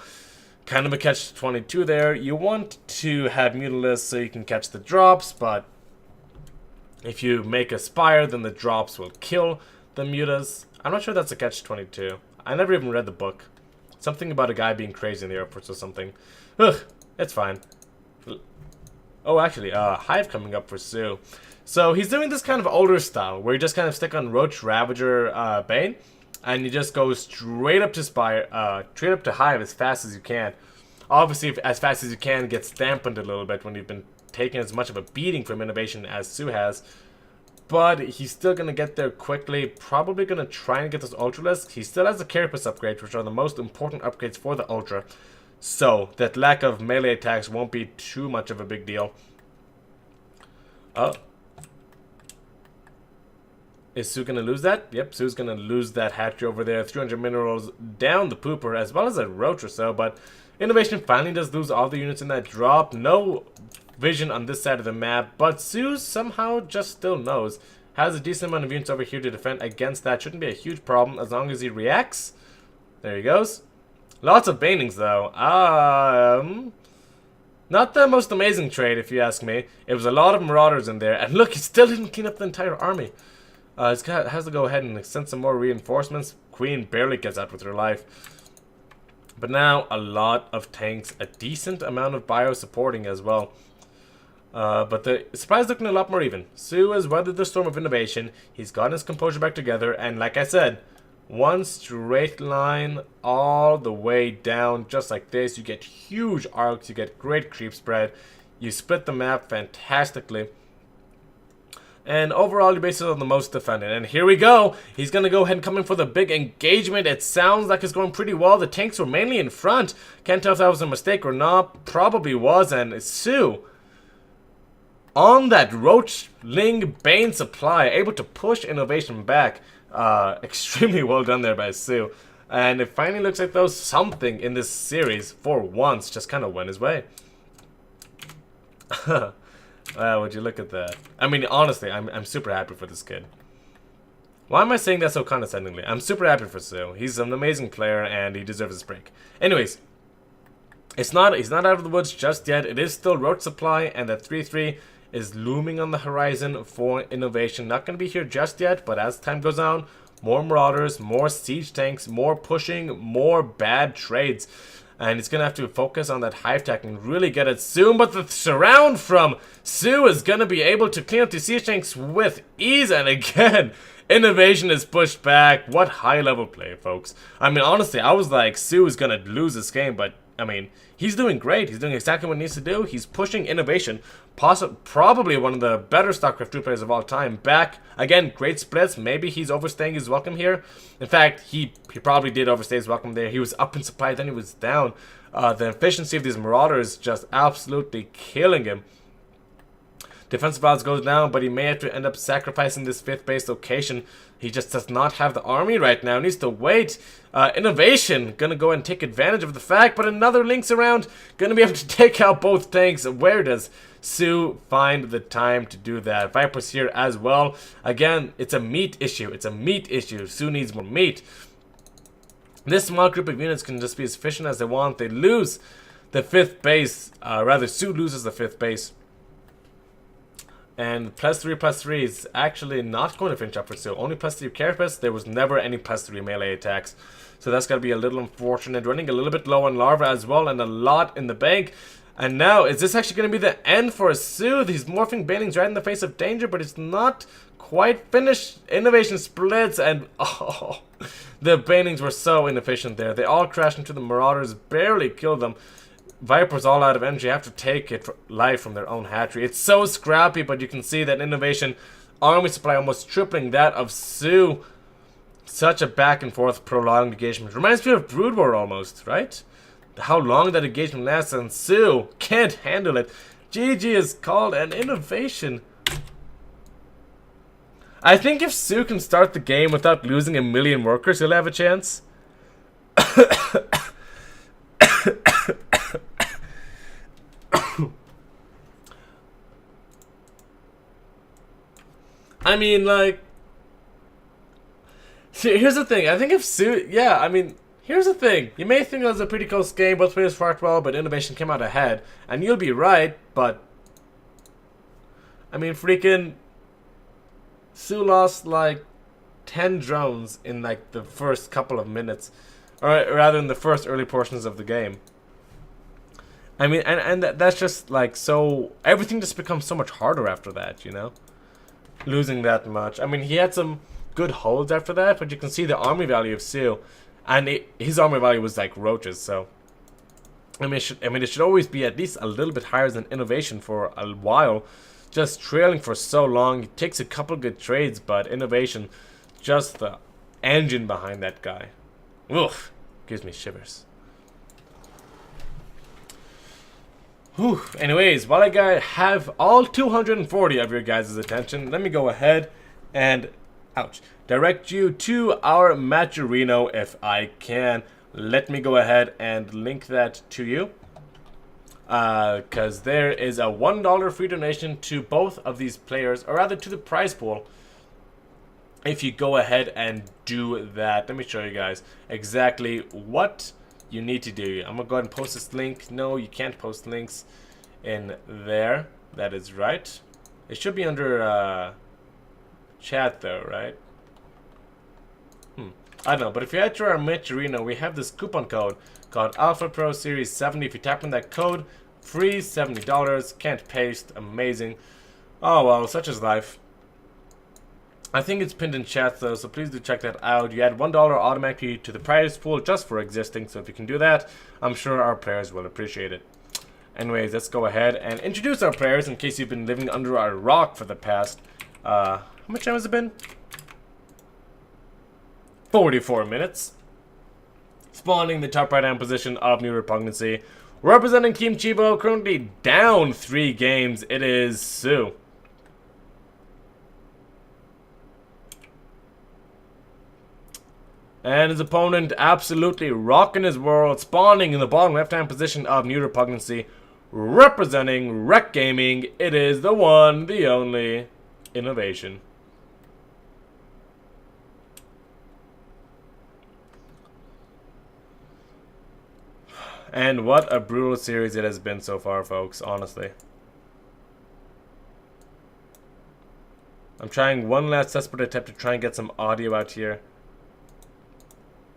kind of a catch-22 there. You want to have Mutalisks so you can catch the drops, but if you make a Spire, then the drops will kill the Mutas. I'm not sure that's a catch-22. I never even read the book. Something about a guy being crazy in the airports or something. Ugh, it's fine. Oh, actually, Hive coming up for soO. So he's doing this kind of older style, where you just kind of stick on Roach, Ravager, Bane, and you just go straight up to Spire, straight up to Hive as fast as you can. Obviously, if, as fast as you can, get dampened a little bit when you've been taking as much of a beating from INnoVation as soO has. But he's still going to get there quickly. Probably going to try and get those Ultralisks. He still has the Carapace upgrades, which are the most important upgrades for the Ultra. So, that lack of melee attacks won't be too much of a big deal. Oh. Is soO going to lose that? Yep, soO's going to lose that hatchery over there. 300 minerals down the pooper, as well as a roach or so. But INnoVation finally does lose all the units in that drop. No vision on this side of the map, but soO somehow just still knows. Has a decent amount of units over here to defend against that. Shouldn't be a huge problem as long as he reacts. There he goes. Lots of Banelings though. Not the most amazing trade if you ask me. It was a lot of Marauders in there, and look, he still didn't clean up the entire army. Has to go ahead and send some more reinforcements. Queen barely gets out with her life. But now a lot of tanks, a decent amount of bio supporting as well. But the supplies looking a lot more even. soO has weathered the storm of INnoVation. He's gotten his composure back together, and like I said, one straight line all the way down, just like this. You get huge arcs, you get great creep spread, you split the map fantastically. And overall, your bases are the most defended. And here we go. He's going to go ahead and come in for the big engagement. It sounds like it's going pretty well. The tanks were mainly in front. Can't tell if that was a mistake or not. Probably was. And soO, on that Roach, Ling, Bane supply, able to push INnoVation back. Extremely well done there by soO. And it finally looks like though something in this series, for once, just kind of went his way. Would you look at that? I mean, honestly, I'm super happy for this kid. Why am I saying that so condescendingly? I'm super happy for soO. He's an amazing player and he deserves this break. Anyways, he's not out of the woods just yet. It is still road supply, and that 3-3 is looming on the horizon for INnoVation. Not going to be here just yet, but as time goes on, more Marauders, more siege tanks, more pushing, more bad trades. And he's going to have to focus on that hive tech and really get it soon. But the surround from soO is going to be able to clean up the siege tanks with ease. And again, INnoVation is pushed back. What high level play, folks. I mean, honestly, I was like, soO is going to lose this game. But, I mean, he's doing great. He's doing exactly what he needs to do. He's pushing INnoVation. Probably one of the better StarCraft 2 players of all time. Back, again, great splits. Maybe he's overstaying his welcome here. In fact, he probably did overstay his welcome there. He was up in supply, then he was down. The efficiency of these Marauders just absolutely killing him. Defensive odds goes down, but he may have to end up sacrificing this 5th base location. He just does not have the army right now. Needs to wait. INnoVation gonna go and take advantage of the fact, but another Lynx around, gonna be able to take out both tanks. Where does soO find the time to do that? Viper's here as well. Again, it's a meat issue. It's a meat issue. soO needs more meat. This small group of units can just be as efficient as they want. They lose the 5th base. Rather, soO loses the 5th base. And +3/+3 is actually not going to finish up for soO. Only +3 carapace. There was never any +3 melee attacks. So that's going to be a little unfortunate. Running a little bit low on larva as well, and a lot in the bank. And now, is this actually going to be the end for soO? These morphing banelings right in the face of danger, but it's not quite finished. INnoVation splits, and oh, the banelings were so inefficient there. They all crashed into the Marauders, barely killed them. Viper's all out of energy, have to take it live from their own hatchery. It's so scrappy, but you can see that INnoVation army supply almost tripling that of soO. Such a back and forth prolonged engagement. Reminds me of Brood War almost, right? How long that engagement lasts, and soO can't handle it. GG is called, and INnoVation. I think if soO can start the game without losing 1,000,000 workers, he'll have a chance. I mean, like, here's the thing. I think if soO, yeah, I mean, here's the thing. You may think it was a pretty close game, both players fought well, but INnoVation came out ahead, and you'll be right, but, I mean, freaking, soO lost, like, 10 drones in, like, the first couple of minutes, or rather in the first early portions of the game. I mean, and that's just, like, so, everything just becomes so much harder after that, you know? Losing that much. I mean, he had some good holds after that, but you can see the army value of soO, and his army value was like roaches. So, I mean, it should always be at least a little bit higher than INnoVation for a while. Just trailing for so long, he takes a couple good trades, but INnoVation, just the engine behind that guy. Oof, gives me shivers. Whew. Anyways, while I have all 240 of your guys' attention, let me go ahead and, direct you to our Matcherino if I can. Let me go ahead and link that to you. Because there is a $1 free donation to both of these players, or rather to the prize pool, if you go ahead and do that. Let me show you guys exactly what you need to do. I'm gonna go ahead and post this link. No, you can't post links in there. That is right. It should be under chat though, right? I don't know, but if you head to our Matcherino, we have this coupon code called Alpha Pro Series 70. If you tap in that code, free $70. Can't paste. Amazing. Oh well, such is life. I think it's pinned in chat though, so please do check that out. You add $1 automatically to the prize pool just for existing, so if you can do that, I'm sure our players will appreciate it. Anyways, let's go ahead and introduce our players in case you've been living under a rock for the past, how much time has it been? 44 minutes. Spawning the top right hand position of New Repugnancy. Representing Team Chibo, currently down 3 games, it is soO. And his opponent absolutely rocking his world, spawning in the bottom left-hand position of New Repugnancy. representing Rec Gaming, it is the one, the only, INnoVation. And what a brutal series it has been so far, folks, honestly. I'm trying one last desperate attempt to try and get some audio out here.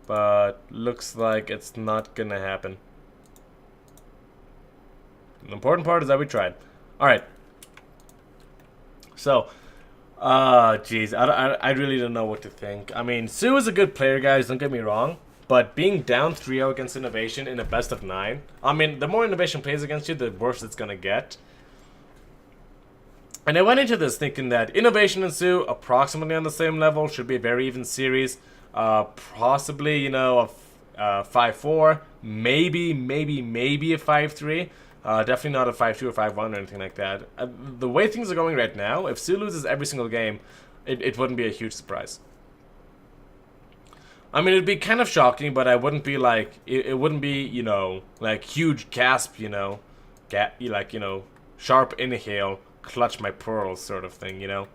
But looks like it's not gonna happen. The important part is that we tried. Alright. So, geez, I really don't know what to think. I mean, soO is a good player, guys, don't get me wrong. But being down 3-0 against INnoVation in a best of 9, I mean, the more INnoVation plays against you, the worse it's gonna get. And I went into this thinking that INnoVation and soO, approximately on the same level, should be a very even series. Possibly, you know, a 5-4, maybe a 5-3. Definitely not a 5-2 or 5-1 or anything like that. The way things are going right now, if soO loses every single game, it wouldn't be a huge surprise. I mean, it'd be kind of shocking, but I wouldn't be like, it wouldn't be, you know, like huge gasp, you know, like, you know, sharp inhale, clutch my pearls sort of thing, you know.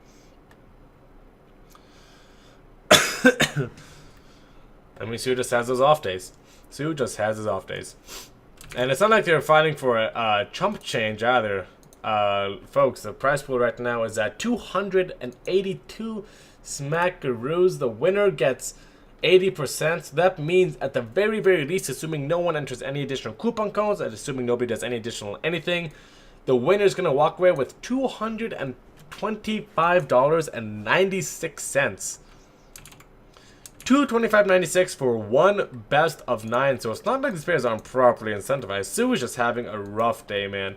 I mean, soO just has those off days. soO just has his off days. And it's not like they're fighting for a chump change either. Folks, the prize pool right now is at 282 smackaroos. The winner gets 80%. So that means at the very least, assuming no one enters any additional coupon codes, and assuming nobody does any additional anything, the winner is going to walk away with $225.96. $225.96 for one best of 9. So it's not like these players aren't properly incentivized. soO is just having a rough day, man.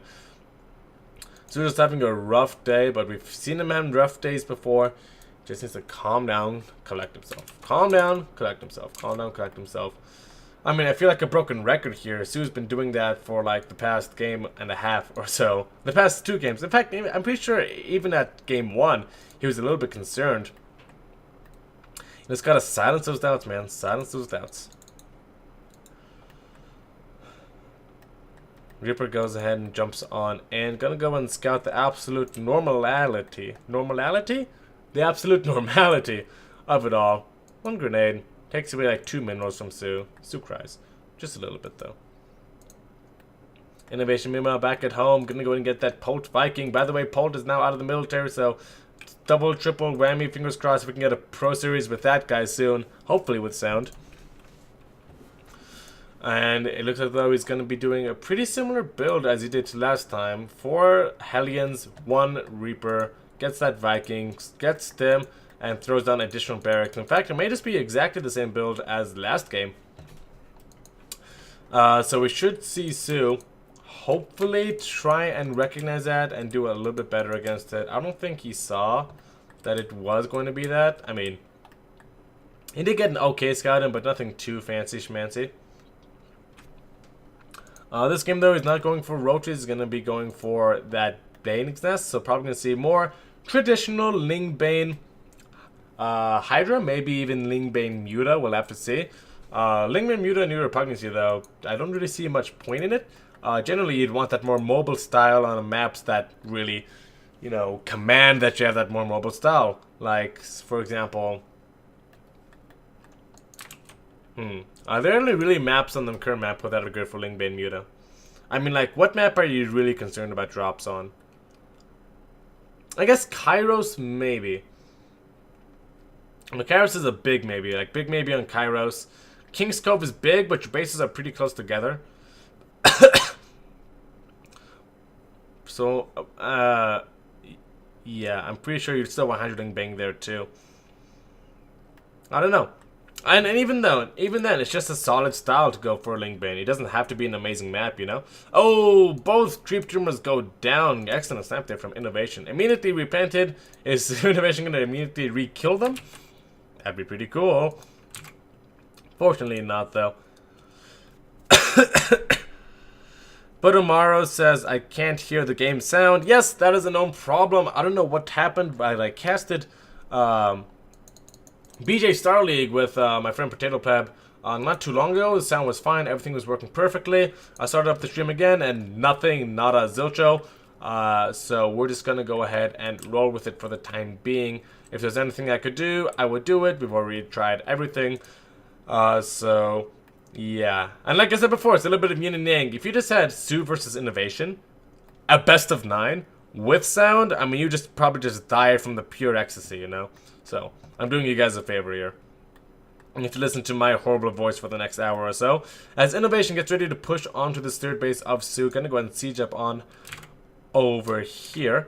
soO is just having a rough day, but we've seen him have rough days before. Just needs to calm down, collect himself. Calm down, collect himself. Calm down, collect himself. I mean, I feel like a broken record here. soO's been doing that for like the past game and a half or so. The past 2 games. In fact, I'm pretty sure even at game 1, he was a little bit concerned. You just gotta silence those doubts, man. Silence those doubts. Reaper goes ahead and jumps on and gonna go and scout the absolute normality. Normality? The absolute normality of it all. One grenade. Takes away like 2 minerals from soO. soO cries. Just a little bit though. INnoVation meanwhile back at home. Gonna go and get that Polt Viking. By the way, Polt is now out of the military, so double, triple whammy. Fingers crossed we can get a pro series with that guy soon. Hopefully with sound. And it looks like though he's going to be doing a pretty similar build as he did last time. 4 Hellions, 1 Reaper. Gets that Viking, gets them, and throws down additional barracks. In fact, it may just be exactly the same build as last game. So we should see soO hopefully try and recognize that and do a little bit better against it. I don't think he saw that it was going to be that. I mean, he did get an okay scouting, but nothing too fancy schmancy. This game though, he's not going for roaches. He's going to be going for that Bane's Nest. So probably going to see more traditional Lingbane Hydra, maybe even Lingbane Muta. We'll have to see. Lingbane Muta New Repugnancy though, I don't really see much point in it. Generally, you'd want that more mobile style on maps that really, you know, command that you have that more mobile style. Like, for example, are there any really maps on the current map that are good for Lingbane Muta? I mean, like, what map are you really concerned about drops on? I guess Kairos, maybe. And Kairos is a big maybe. Like, big maybe on Kairos. King's Cove is big, but your bases are pretty close together. So, yeah, I'm pretty sure you'd still want 100 bang there too. I don't know. And even then, it's just a solid style to go for Lingbane. It doesn't have to be an amazing map, you know? Oh, both Creep Tumors go down. Excellent snap there from INnoVation. Immediately replanted. Is INnoVation going to immediately re-kill them? That'd be pretty cool. Fortunately not, though. But Amaro says, I can't hear the game sound. Yes, that is a known problem. I don't know what happened, but I casted BJ Star League with my friend Potato Pleb not too long ago. The sound was fine. Everything was working perfectly. I started up the stream again and nothing, not a zilcho. So we're just going to go ahead and roll with it for the time being. If there's anything I could do, I would do it. We've already tried everything. So, yeah. And like I said before, it's a little bit of yin and yang. If you just had soO versus INnoVation, a best of 9, with sound, I mean, you just probably just die from the pure ecstasy, you know? So, I'm doing you guys a favor here. You have to listen to my horrible voice for the next hour or so. As INnoVation gets ready to push onto this third base of soO, gonna go ahead and siege up on over here.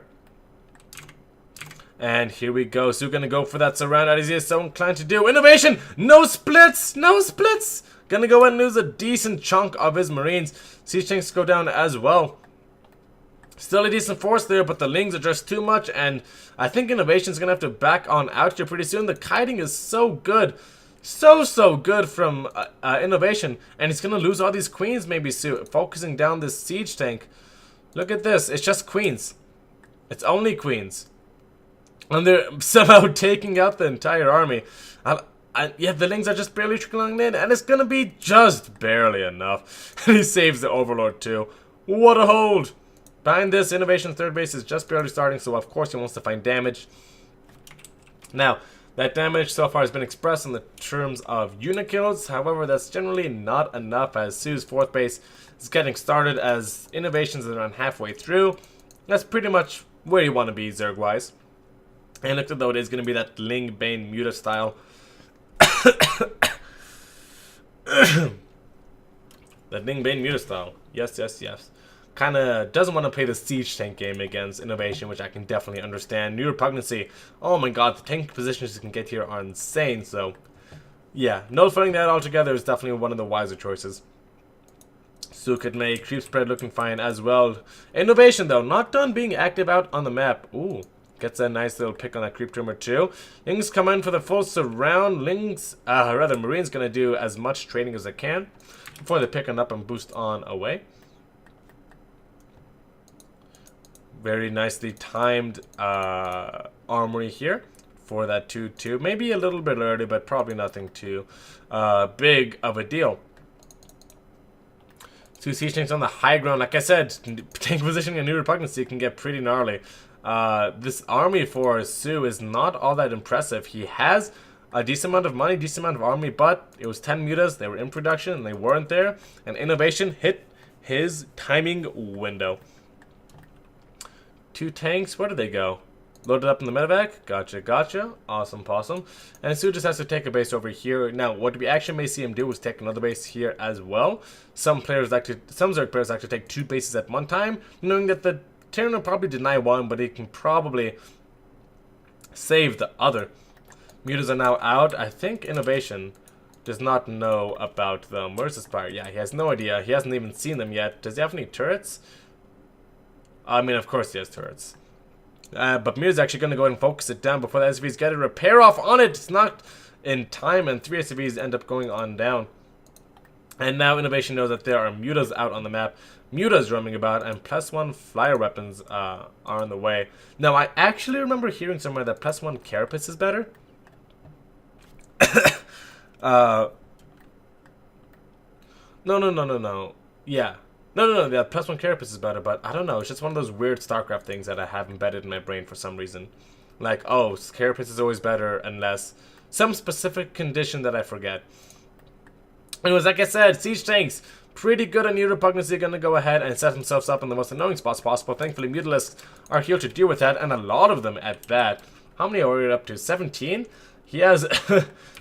And here we go. soO gonna go for that surround as he is so inclined to do. INnoVation! No splits! No splits! Gonna go ahead and lose a decent chunk of his Marines. Siege tanks go down as well. Still a decent force there, but the Lings are just too much, and I think INnoVation's gonna have to back on out here pretty soon. The kiting is so good. So good from INnoVation, and he's gonna lose all these queens maybe soon. Focusing down this siege tank. Look at this, it's just queens. It's only queens. And they're somehow taking out the entire army. Yeah, the Lings are just barely trickling in, and it's gonna be just barely enough. And he saves the Overlord too. What a hold! Behind this, INnoVation's third base is just barely starting, so of course he wants to find damage. Now, that damage so far has been expressed in the terms of unit kills. However, that's generally not enough, as soO's fourth base is getting started, as INnoVation's around halfway through. That's pretty much where you want to be, Zerg-wise. And look at though it is going to be that Ling Bane Muta style. That Ling Bane Muta style. Yes. Kind of doesn't want to play the siege tank game against INnoVation, which I can definitely understand. New Repugnancy. Oh my god, the tank positions you can get here are insane. So, yeah, nullifying that altogether is definitely one of the wiser choices. soO could make creep spread looking fine as well. INnoVation, though, not done being active out on the map. Ooh, gets a nice little pick on that creep trimmer too. Lings come in for the full surround. Marine's gonna do as much trading as they can before they pick on up and boost on away. Very nicely timed armory here for that 2-2. Maybe a little bit early, but probably nothing too big of a deal. 2 siege tanks on the high ground. Like I said, tank positioning and New Repugnancy can get pretty gnarly. This army for soO is not all that impressive. He has a decent amount of money, decent amount of army, but it was 10 mutas. They were in production and they weren't there. And INnoVation hit his timing window. 2 tanks, where did they go? Loaded up in the medevac. Gotcha. Awesome possum. And soO just has to take a base over here. Now, what we actually may see him do is take another base here as well. Some Zerg players like to take 2 bases at one time, knowing that the Terran will probably deny one, but he can probably save the other. Mutas are now out. I think INnoVation does not know about them. Where's the Spire? Yeah, he has no idea. He hasn't even seen them yet. Does he have any turrets? I mean, of course he has turrets. But Mir's actually going to go ahead and focus it down before the SCVs get a repair off on it. It's not in time, and 3 SCVs end up going on down. And now INnoVation knows that there are mutas out on the map. Mutas roaming about, and +1 flyer weapons are on the way. Now, I actually remember hearing somewhere that +1 carapace is better. No. Yeah. No, the +1 carapace is better, but I don't know. It's just one of those weird StarCraft things that I have embedded in my brain for some reason. Like, oh, carapace is always better unless some specific condition that I forget. Anyways, like I said, siege tanks, pretty good on New Repugnancy, gonna go ahead and set themselves up in the most annoying spots possible. Thankfully, Mutalisks are here to deal with that, and a lot of them at that. How many are we up to? 17? He has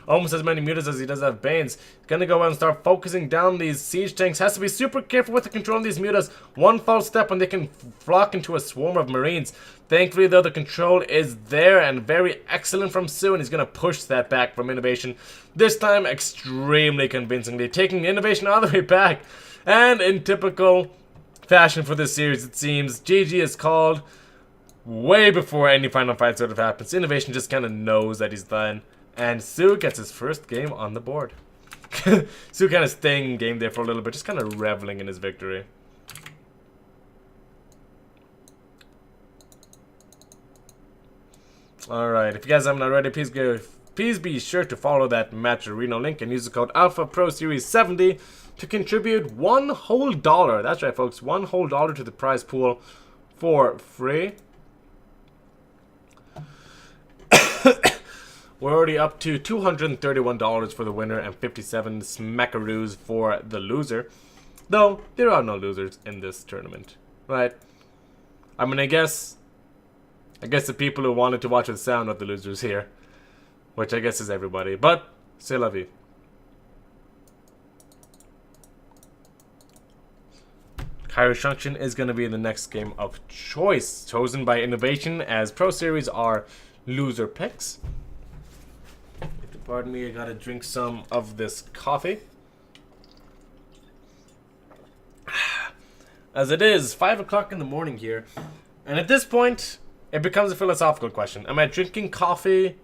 almost as many mutas as he does have Banes. Gonna go ahead and start focusing down these siege tanks. Has to be super careful with the control of these mutas. One false step and they can flock into a swarm of Marines. Thankfully, though, the control is there and very excellent from soO, and he's gonna push that back from INnoVation. This time, extremely convincingly, taking INnoVation all the way back. And in typical fashion for this series, it seems, GG is called way before any final fight sort of happens. INnoVation just kind of knows that he's done. And soO gets his first game on the board. soO kind of staying in game there for a little bit, just kind of reveling in his victory. Alright, if you guys haven't already, please give please be sure to follow that match arena link and use the code AlphaProSeries70 to contribute $1 whole. That's right, folks, $1 whole to the prize pool for free. We're already up to $231 for the winner and 57 smackaroos for the loser. Though, there are no losers in this tournament, right? I mean, I guess the people who wanted to watch the sound of the losers here. Which I guess is everybody. But, c'est la vie. Kairos Junction is going to be the next game of choice. Chosen by INnoVation, as Pro Series are loser picks. If you pardon me, I gotta drink some of this coffee. As it is 5 o'clock in the morning here. And at this point, it becomes a philosophical question. Am I drinking coffee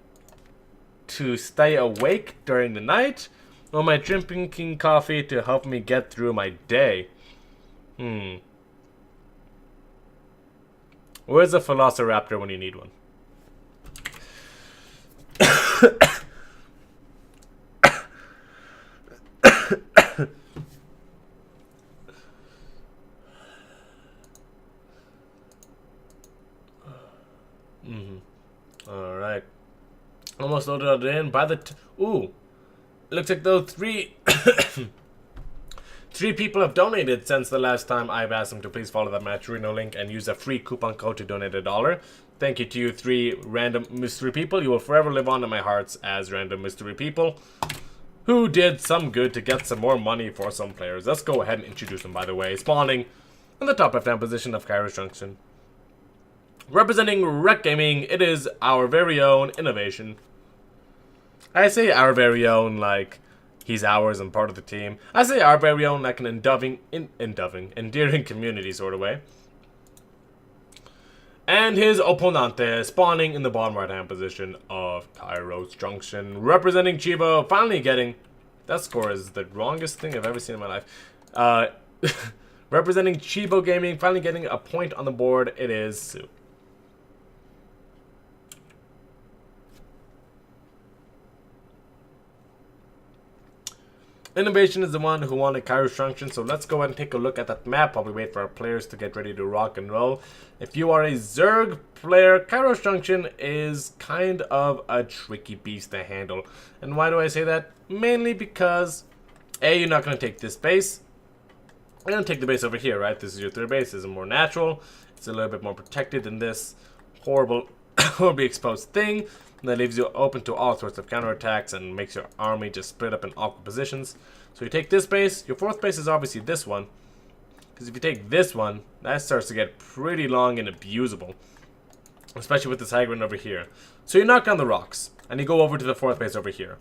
to stay awake during the night? Or am I drinking coffee to help me get through my day? Where's the Velociraptor when you need one? Alright. Almost loaded it in by the... Ooh. It looks like those three people have donated since the last time I've asked them to please follow that Matcherino link and use a free coupon code to donate $1. Thank you to you 3 random mystery people. You will forever live on in my hearts as random mystery people who did some good to get some more money for some players. Let's go ahead and introduce them, by the way. Spawning in the top left-hand position of Kairos Junction. Representing Rec Gaming, it is our very own INnoVation. I say our very own like he's ours and part of the team. I say our very own like an endearing community sort of way. And his opponente spawning in the bottom right hand position of Kairos Junction. Representing Chivo, finally getting... That score is the wrongest thing I've ever seen in my life. Representing Chivo Gaming, finally getting a point on the board, it is soO. INnoVation is the one who wanted Kairos Junction, so let's go ahead and take a look at that map while we wait for our players to get ready to rock and roll. If you are a Zerg player, Kairos Junction is kind of a tricky beast to handle. And why do I say that? Mainly because, A, you're not going to take this base. You're going to take the base over here, right? This is your third base. This is more natural. It's a little bit more protected than this horrible, horribly exposed thing. That leaves you open to all sorts of counterattacks and makes your army just split up in awkward positions. So you take this base. Your fourth base is obviously this one. Because if you take this one, that starts to get pretty long and abusable. Especially with this high ground over here. So you knock down the rocks. And you go over to the fourth base over here.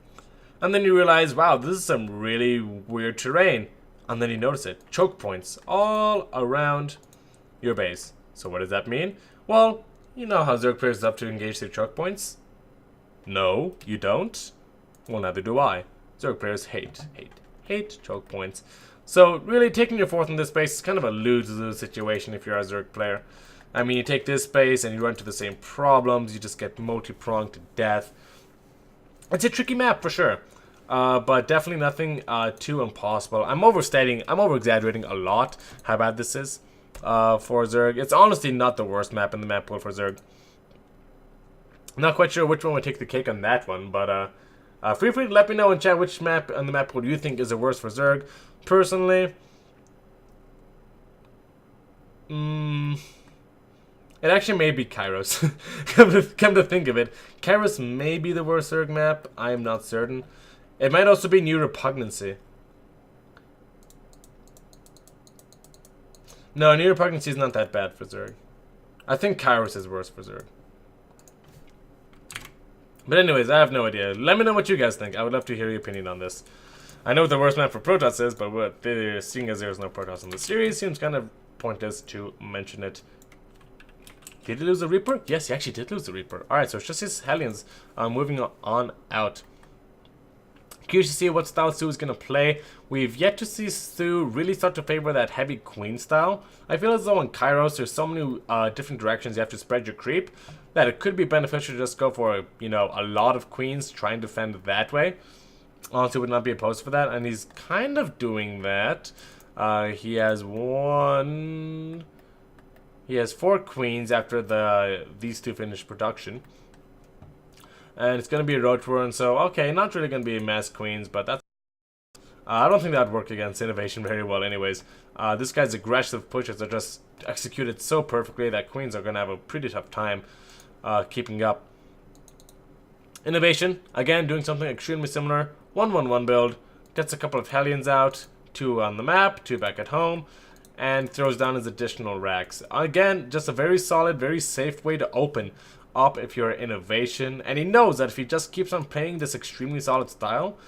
And then you realize, wow, this is some really weird terrain. And then you notice it. Choke points all around your base. So what does that mean? Well, you know how Zerg players love to engage their choke points. No, you don't? Well, neither do I. Zerg players hate choke points. So, really, taking your fourth in this space is kind of a lose-lose situation if you're a Zerg player. I mean, you take this space and you run into the same problems. You just get multi-pronged to death. It's a tricky map, for sure. But definitely nothing too impossible. I'm over-exaggerating a lot how bad this is for Zerg. It's honestly not the worst map in the map pool for Zerg. Not quite sure which one would take the cake on that one, but feel free to let me know in chat which map on the map pool you think is the worst for Zerg. Personally, it actually may be Kairos. come to think of it, Kairos may be the worst Zerg map. I am not certain. It might also be New Repugnancy. No, New Repugnancy is not that bad for Zerg. I think Kairos is worse for Zerg. But anyways, I have no idea. Let me know what you guys think. I would love to hear your opinion on this. I know what the worst map for Protoss is, but seeing as there's no Protoss in the series, seems kind of pointless to mention it. Did he lose the Reaper? Yes, he actually did lose the Reaper. Alright, so it's just his Hellions moving on out. Curious to see what style soO is going to play. We've yet to see soO really start to favor that heavy queen style. I feel as though in Kairos there's so many different directions you have to spread your creep that it could be beneficial to just go for, you know, a lot of queens, try and defend that way. Honestly, would not be opposed for that, and he's kind of doing that. He has one... He has 4 queens after these two finish production. And it's going to be a roach run, so okay, not really going to be mass queens, but that's... I don't think that would work against INnoVation very well anyways. This guy's aggressive pushes are just executed so perfectly that queens are going to have a pretty tough time keeping up. INnoVation, again, doing something extremely similar. 1-1-1 build, gets a couple of Hellions out, 2 on the map, 2 back at home, and throws down his additional racks. Again, just a very solid, very safe way to open up if you're INnoVation, and he knows that if he just keeps on playing this extremely solid style,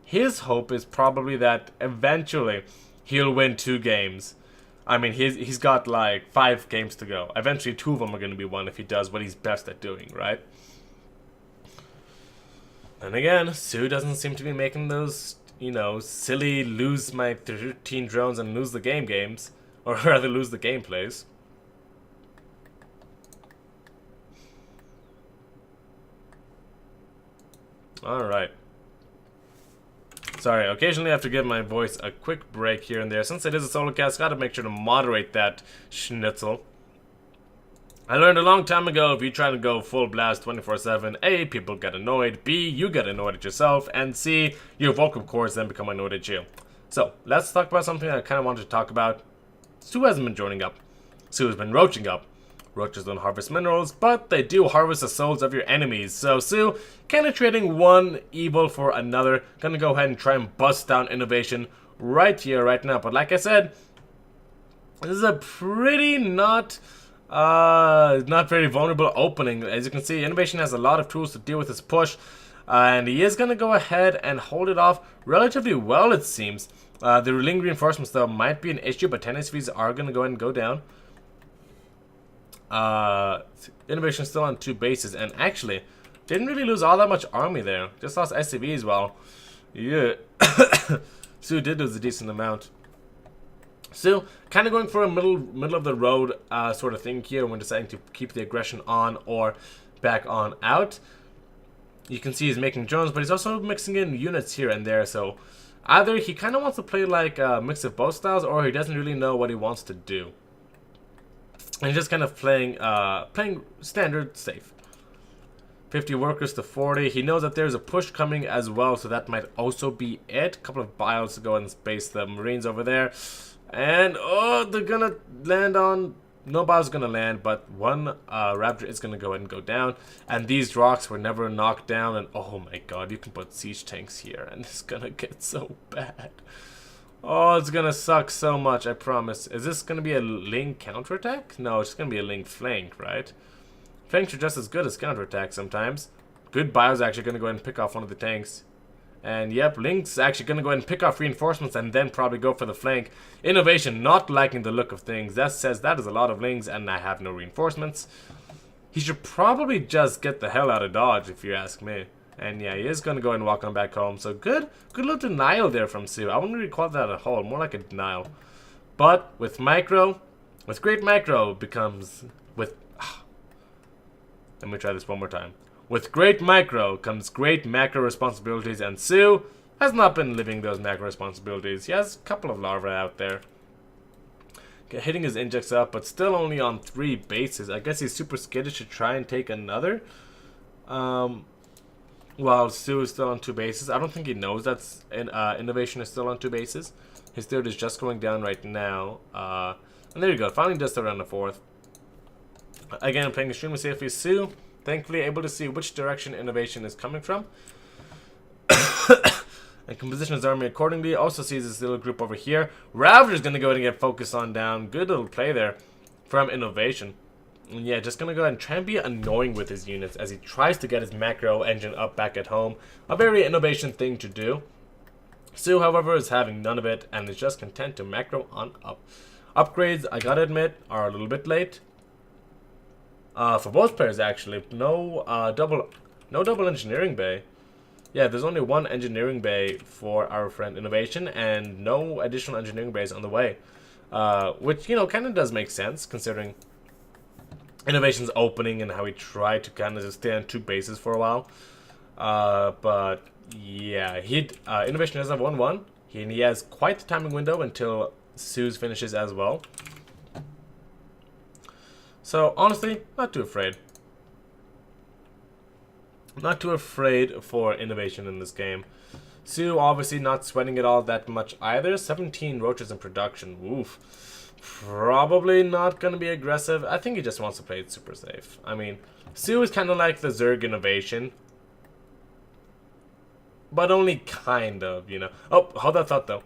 his hope is probably that eventually he'll win 2 games. I mean, he's got like 5 games to go. Eventually 2 of them are going to be won if he does what he's best at doing, right? And again, soO doesn't seem to be making those, you know, silly lose my 13 drones and lose the game games, or rather lose the gameplays. Alright. Sorry, occasionally I have to give my voice a quick break here and there. Since it is a solo cast, gotta make sure to moderate that schnitzel. I learned a long time ago, if you try to go full blast 24/7, A, people get annoyed, B, you get annoyed at yourself, and C, your vocal cords then become annoyed at you. So, let's talk about something I kind of wanted to talk about. soO hasn't been joining up. soO has been roaching up. Roaches don't harvest minerals, but they do harvest the souls of your enemies. So soO, kind of trading one evil for another. Gonna go ahead and try and bust down INnoVation right here, right now. But like I said, this is a pretty not very vulnerable opening. As you can see, INnoVation has a lot of tools to deal with this push. And he is gonna go ahead and hold it off relatively well, it seems. The lingering reinforcements, though, might be an issue, but 10 SCVs are gonna go ahead and go down. INnoVation still on 2 bases, and actually didn't really lose all that much army there. Just lost SCV as well. Yeah, soO did lose a decent amount. So kind of going for a middle of the road sort of thing here when deciding to keep the aggression on or back on out. You can see he's making drones, but he's also mixing in units here and there. So either he kind of wants to play like a mix of both styles, or he doesn't really know what he wants to do. And he's just kind of playing standard safe. 50 workers to 40. He knows that there's a push coming as well, so that might also be it. A couple of bios to go and space the Marines over there. And, oh, they're gonna land on... No bios gonna land, but one Raptor is gonna go ahead and go down. And these rocks were never knocked down, and oh my god, you can put siege tanks here, and it's gonna get so bad. Oh, it's gonna suck so much, I promise. Is this gonna be a Ling counterattack? No, it's gonna be a Ling flank, right? Flanks are just as good as counterattack sometimes. Good bios actually gonna go ahead and pick off one of the tanks. And yep, Ling's actually gonna go ahead and pick off reinforcements and then probably go for the flank. INnoVation not liking the look of things. That says that is a lot of Lings and I have no reinforcements. He should probably just get the hell out of Dodge, if you ask me. And yeah, he is going to go and walk on back home. So good little denial there from soO. I wouldn't really call that a hold, more like a denial. But with micro, with great macro becomes with... let me try this one more time. With great micro comes great macro responsibilities, and soO has not been living those macro responsibilities. He has a couple of larvae out there. Okay, hitting his injects up, but still only on 3 bases. I guess he's super skittish to try and take another. While soO is still on 2 bases. I don't think he knows that INnoVation is still on 2 bases. His third is just going down right now. And there you go. Finally does start on the 4th. Again, I'm playing extremely safely. soO, thankfully able to see which direction INnoVation is coming from. And can position his army accordingly. Also sees this little group over here. Ravager's going to go ahead and get focused on down. Good little play there from INnoVation. And yeah, just going to go ahead and try and be annoying with his units as he tries to get his macro engine up back at home. A very INnoVation thing to do. soO, however, is having none of it and is just content to macro on up. Upgrades, I gotta admit, are a little bit late. For both players, actually. No double engineering bay. Yeah, there's only 1 engineering bay for our friend INnoVation and no additional engineering bays on the way. Which, you know, kind of does make sense considering INnoVation's opening and how he tried to kind of just stay on two bases for a while. But yeah, INnoVation does have 1-1. He has quite the timing window until soO's finishes as well. So honestly, not too afraid. Not too afraid for INnoVation in this game. soO obviously not sweating it all that much either. 17 roaches in production. Oof. Probably not going to be aggressive. I think he just wants to play it super safe. I mean, soO is kind of like the Zerg INnoVation. But only kind of, you know. Oh, hold that thought though.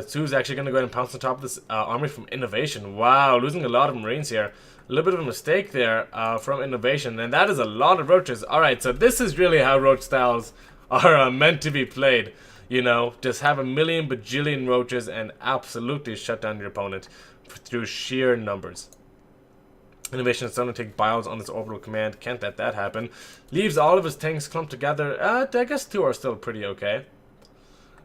soO's actually going to go ahead and pounce on top of this army from INnoVation. Wow, losing a lot of Marines here. A little bit of a mistake there from INnoVation, and that is a lot of roaches. Alright, so this is really how roach styles are meant to be played. You know, just have a million bajillion roaches and absolutely shut down your opponent through sheer numbers. INnoVation is starting to take bios on this orbital command. Can't let that happen. Leaves all of his tanks clumped together. I guess 2 are still pretty okay.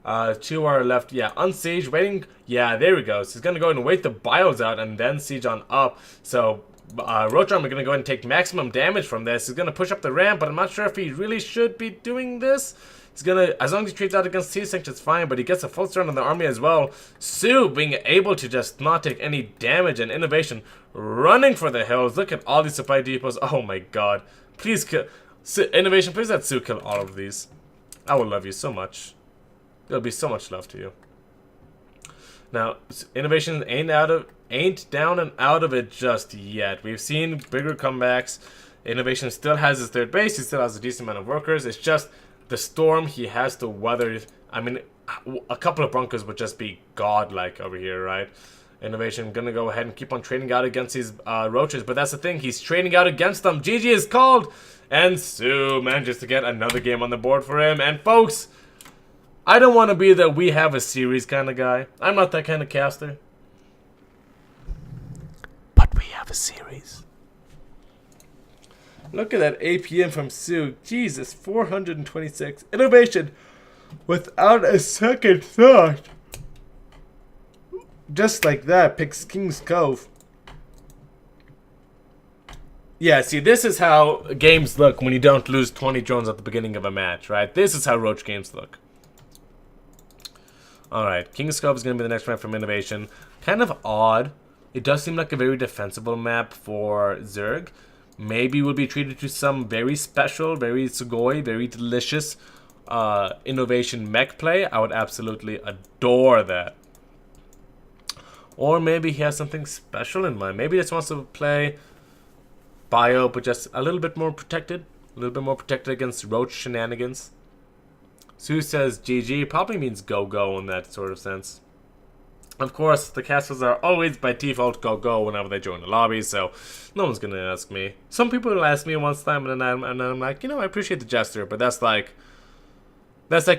2 are left. Yeah, unsiege, waiting. Yeah, there we go. So he's going to go ahead and wait the bios out and then siege on up. So Roach Arm are going to go ahead and take maximum damage from this. He's going to push up the ramp, but I'm not sure if he really should be doing this. He's going to, as long as he trades out against T-Sanction, it's fine, but he gets a full start on the army as well. soO being able to just not take any damage, and INnoVation running for the hills. Look at all these supply depots. Oh my god. Please kill. INnoVation, please let soO kill all of these. I will love you so much. There'll be so much love to you. Now, INnoVation ain't down and out of it just yet. We've seen bigger comebacks. INnoVation still has his third base. He still has a decent amount of workers. It's just the storm he has to weather. I mean, a couple of Broncos would just be godlike over here, right? INnoVation gonna go ahead and keep on trading out against these roaches, but that's the thing. He's trading out against them. GG is called, and soO manages to get another game on the board for him. And folks, I don't want to be the we have a series kind of guy. I'm not that kind of caster. But we have a series. Look at that APM from soO. Jesus, 426. INnoVation, without a second thought, just like that, picks King's Cove. Yeah, see, this is how games look when you don't lose 20 drones at the beginning of a match, right? This is how Roach games look. Alright, King's Cove is going to be the next map from INnoVation. Kind of odd. It does seem like a very defensible map for Zerg. Maybe we'll be treated to some very special, very sugoi, very delicious INnoVation mech play. I would absolutely adore that. Or maybe he has something special in mind. Maybe he just wants to play bio, but just a little bit more protected. A little bit more protected against roach shenanigans. soO says GG. Probably means go-go in that sort of sense. Of course, the casters are always by default go-go whenever they join the lobby, so no one's gonna ask me. Some people will ask me once time, and then I'm like, you know, I appreciate the gesture, but that's like,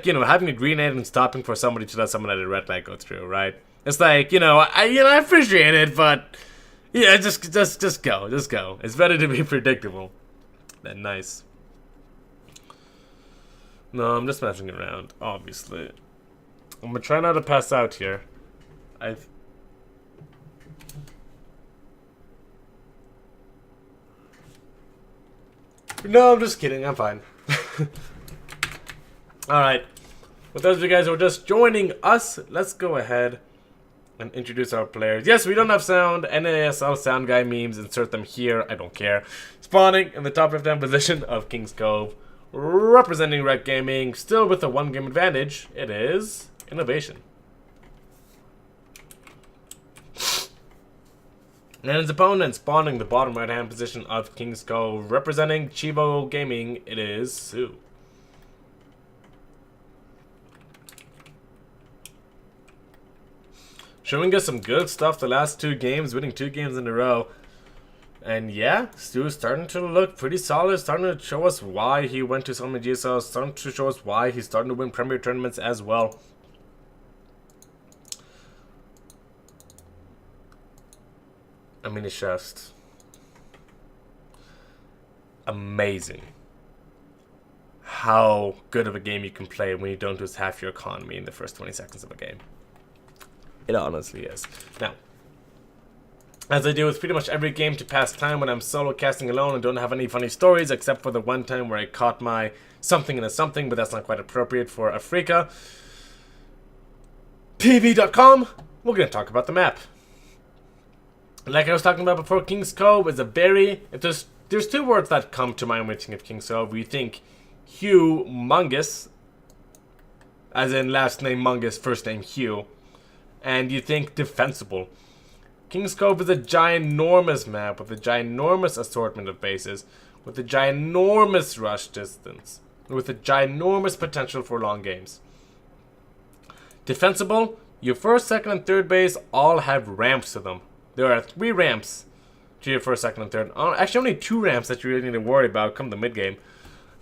you know, having a grenade and stopping for somebody to let someone at a red light go through, right? It's like, you know, I appreciate it, but yeah, just go. It's better to be predictable than nice. No, I'm just messing around, obviously. I'm gonna try not to pass out here. No, I'm just kidding. I'm fine. Alright. With those of you guys who are just joining us, let's go ahead and introduce our players. Yes, we don't have sound. NASL sound guy memes. Insert them here. I don't care. Spawning in the top left-hand position of King's Cove. Representing Red Gaming. Still with a 1-game advantage. It is INnoVation. And his opponent spawning the bottom right-hand position of King's Cove. Representing Chivo Gaming. It is soO. Showing us some good stuff the last 2 games, winning 2 games in a row. And yeah, soO is starting to look pretty solid, starting to show us why he went to so many GSLs, starting to show us why he's starting to win Premier tournaments as well. I mean, it's just amazing how good of a game you can play when you don't lose half your economy in the first 20 seconds of a game. It honestly is. Now, as I do with pretty much every game to pass time when I'm solo casting alone and don't have any funny stories, except for the one time where I caught my something in a something, but that's not quite appropriate for Africa. PV.com, we're going to talk about the map. Like I was talking about before, King's Cove is a very... If there's two words that come to mind when you think of King's Cove. We think humongous, as in last name Mungus, first name Hugh. And you think defensible. King's Cove is a ginormous map with a ginormous assortment of bases, with a ginormous rush distance, with a ginormous potential for long games. Defensible, your first, second, and third base all have ramps to them. There are 3 ramps to your first, second, and third. Actually, only 2 ramps that you really need to worry about come the mid-game.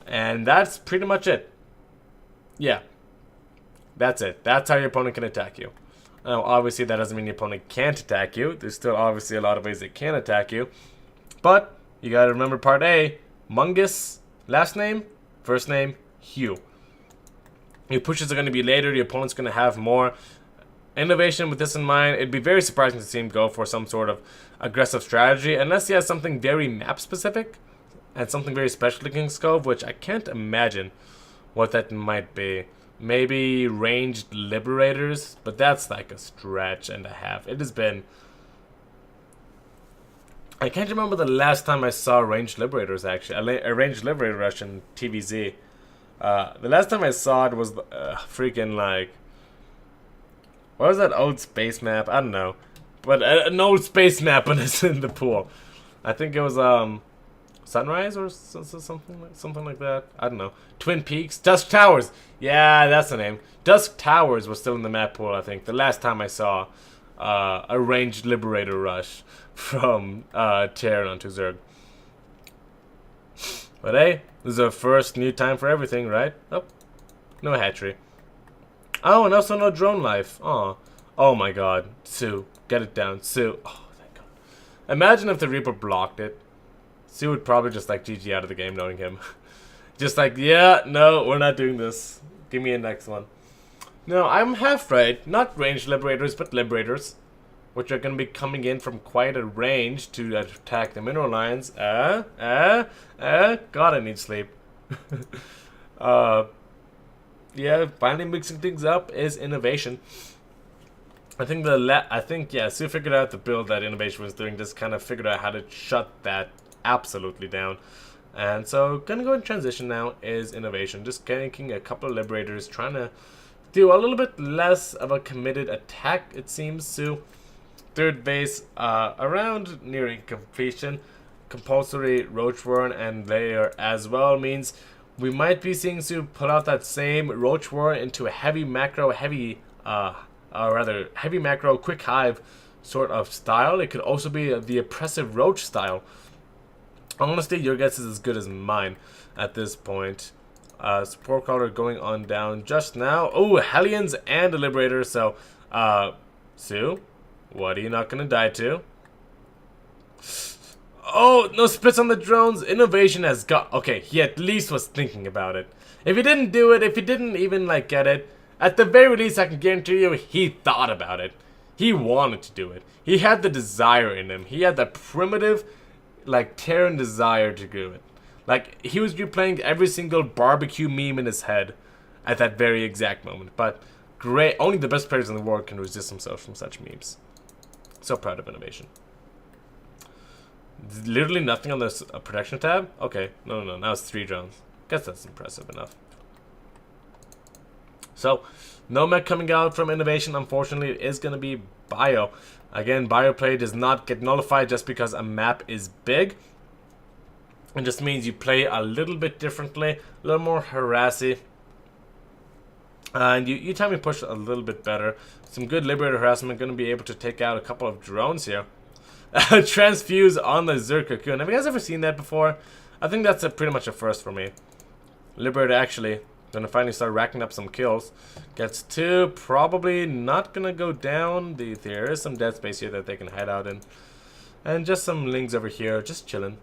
And that's pretty much it. Yeah. That's it. That's how your opponent can attack you. Now, obviously, that doesn't mean your opponent can't attack you. There's still obviously a lot of ways they can attack you. But, you gotta remember part A. Mungus, last name, first name, Hugh. Your pushes are going to be later. Your opponent's going to have more. INnoVation, with this in mind, it'd be very surprising to see him go for some sort of aggressive strategy, unless he has something very map-specific and something very special to King's Cove, which I can't imagine what that might be. Maybe ranged liberators, but that's like a stretch and a half. It has been... I can't remember the last time I saw ranged liberators, actually. A ranged liberator rush in TVZ. The last time I saw it was freaking like... What was that old space map? I don't know. But an old space map when it's in the pool. I think it was Sunrise or something like that. I don't know. Twin Peaks? Dusk Towers! Yeah, that's the name. Dusk Towers was still in the map pool, I think. The last time I saw a ranged liberator rush from Terran onto Zerg. But hey, this is our first new time for everything, right? Oh, no hatchery. Oh, and also no drone life. Aw. Oh my god. soO. Get it down. soO. Oh, thank god. Imagine if the Reaper blocked it. soO would probably just like GG out of the game knowing him. Just like, yeah, no, we're not doing this. Give me a next one. No, I'm half right. Not ranged liberators, but liberators. Which are going to be coming in from quite a range to attack the mineral lines. God, I need sleep. Yeah, finally mixing things up is INnoVation. I think soO figured out the build that INnoVation was doing, just kind of figured out how to shut that absolutely down. And so, gonna go and transition now is INnoVation. Just ganking a couple of liberators, trying to do a little bit less of a committed attack, it seems. soO. Third base, around nearing completion. Compulsory Roach Warren and layer as well means we might be seeing soO pull out that same Roach Warren into a heavy macro, heavy macro, quick hive sort of style. It could also be the oppressive Roach style. Honestly, your guess is as good as mine at this point. Support crawler going on down just now. Oh, Hellions and a Liberator. So, soO, what are you not going to die to? Oh, no splits on the drones. INnoVation has got... Okay, he at least was thinking about it. If he didn't do it, if he didn't even, like, get it, at the very least, I can guarantee you, he thought about it. He wanted to do it. He had the desire in him. He had the primitive, like, Terran desire to do it. Like, he was replaying every single barbecue meme in his head at that very exact moment. But, great. Only the best players in the world can resist themselves from such memes. So proud of INnoVation. Literally nothing on this protection tab? Okay, no, now it's 3 drones. Guess that's impressive enough. So, no mech coming out from INnoVation. Unfortunately, it is going to be Bio. Again, Bio play does not get nullified just because a map is big. It just means you play a little bit differently, a little more harassy. And you time your push a little bit better. Some good Liberator harassment, going to be able to take out a couple of drones here. Transfuse on the Zerg Cocoon. Have you guys ever seen that before? I think that's pretty much a first for me. Liberator actually gonna finally start racking up some kills. Gets 2, probably not gonna go down. There is some dead space here that they can hide out in. And just some lings over here, just chilling.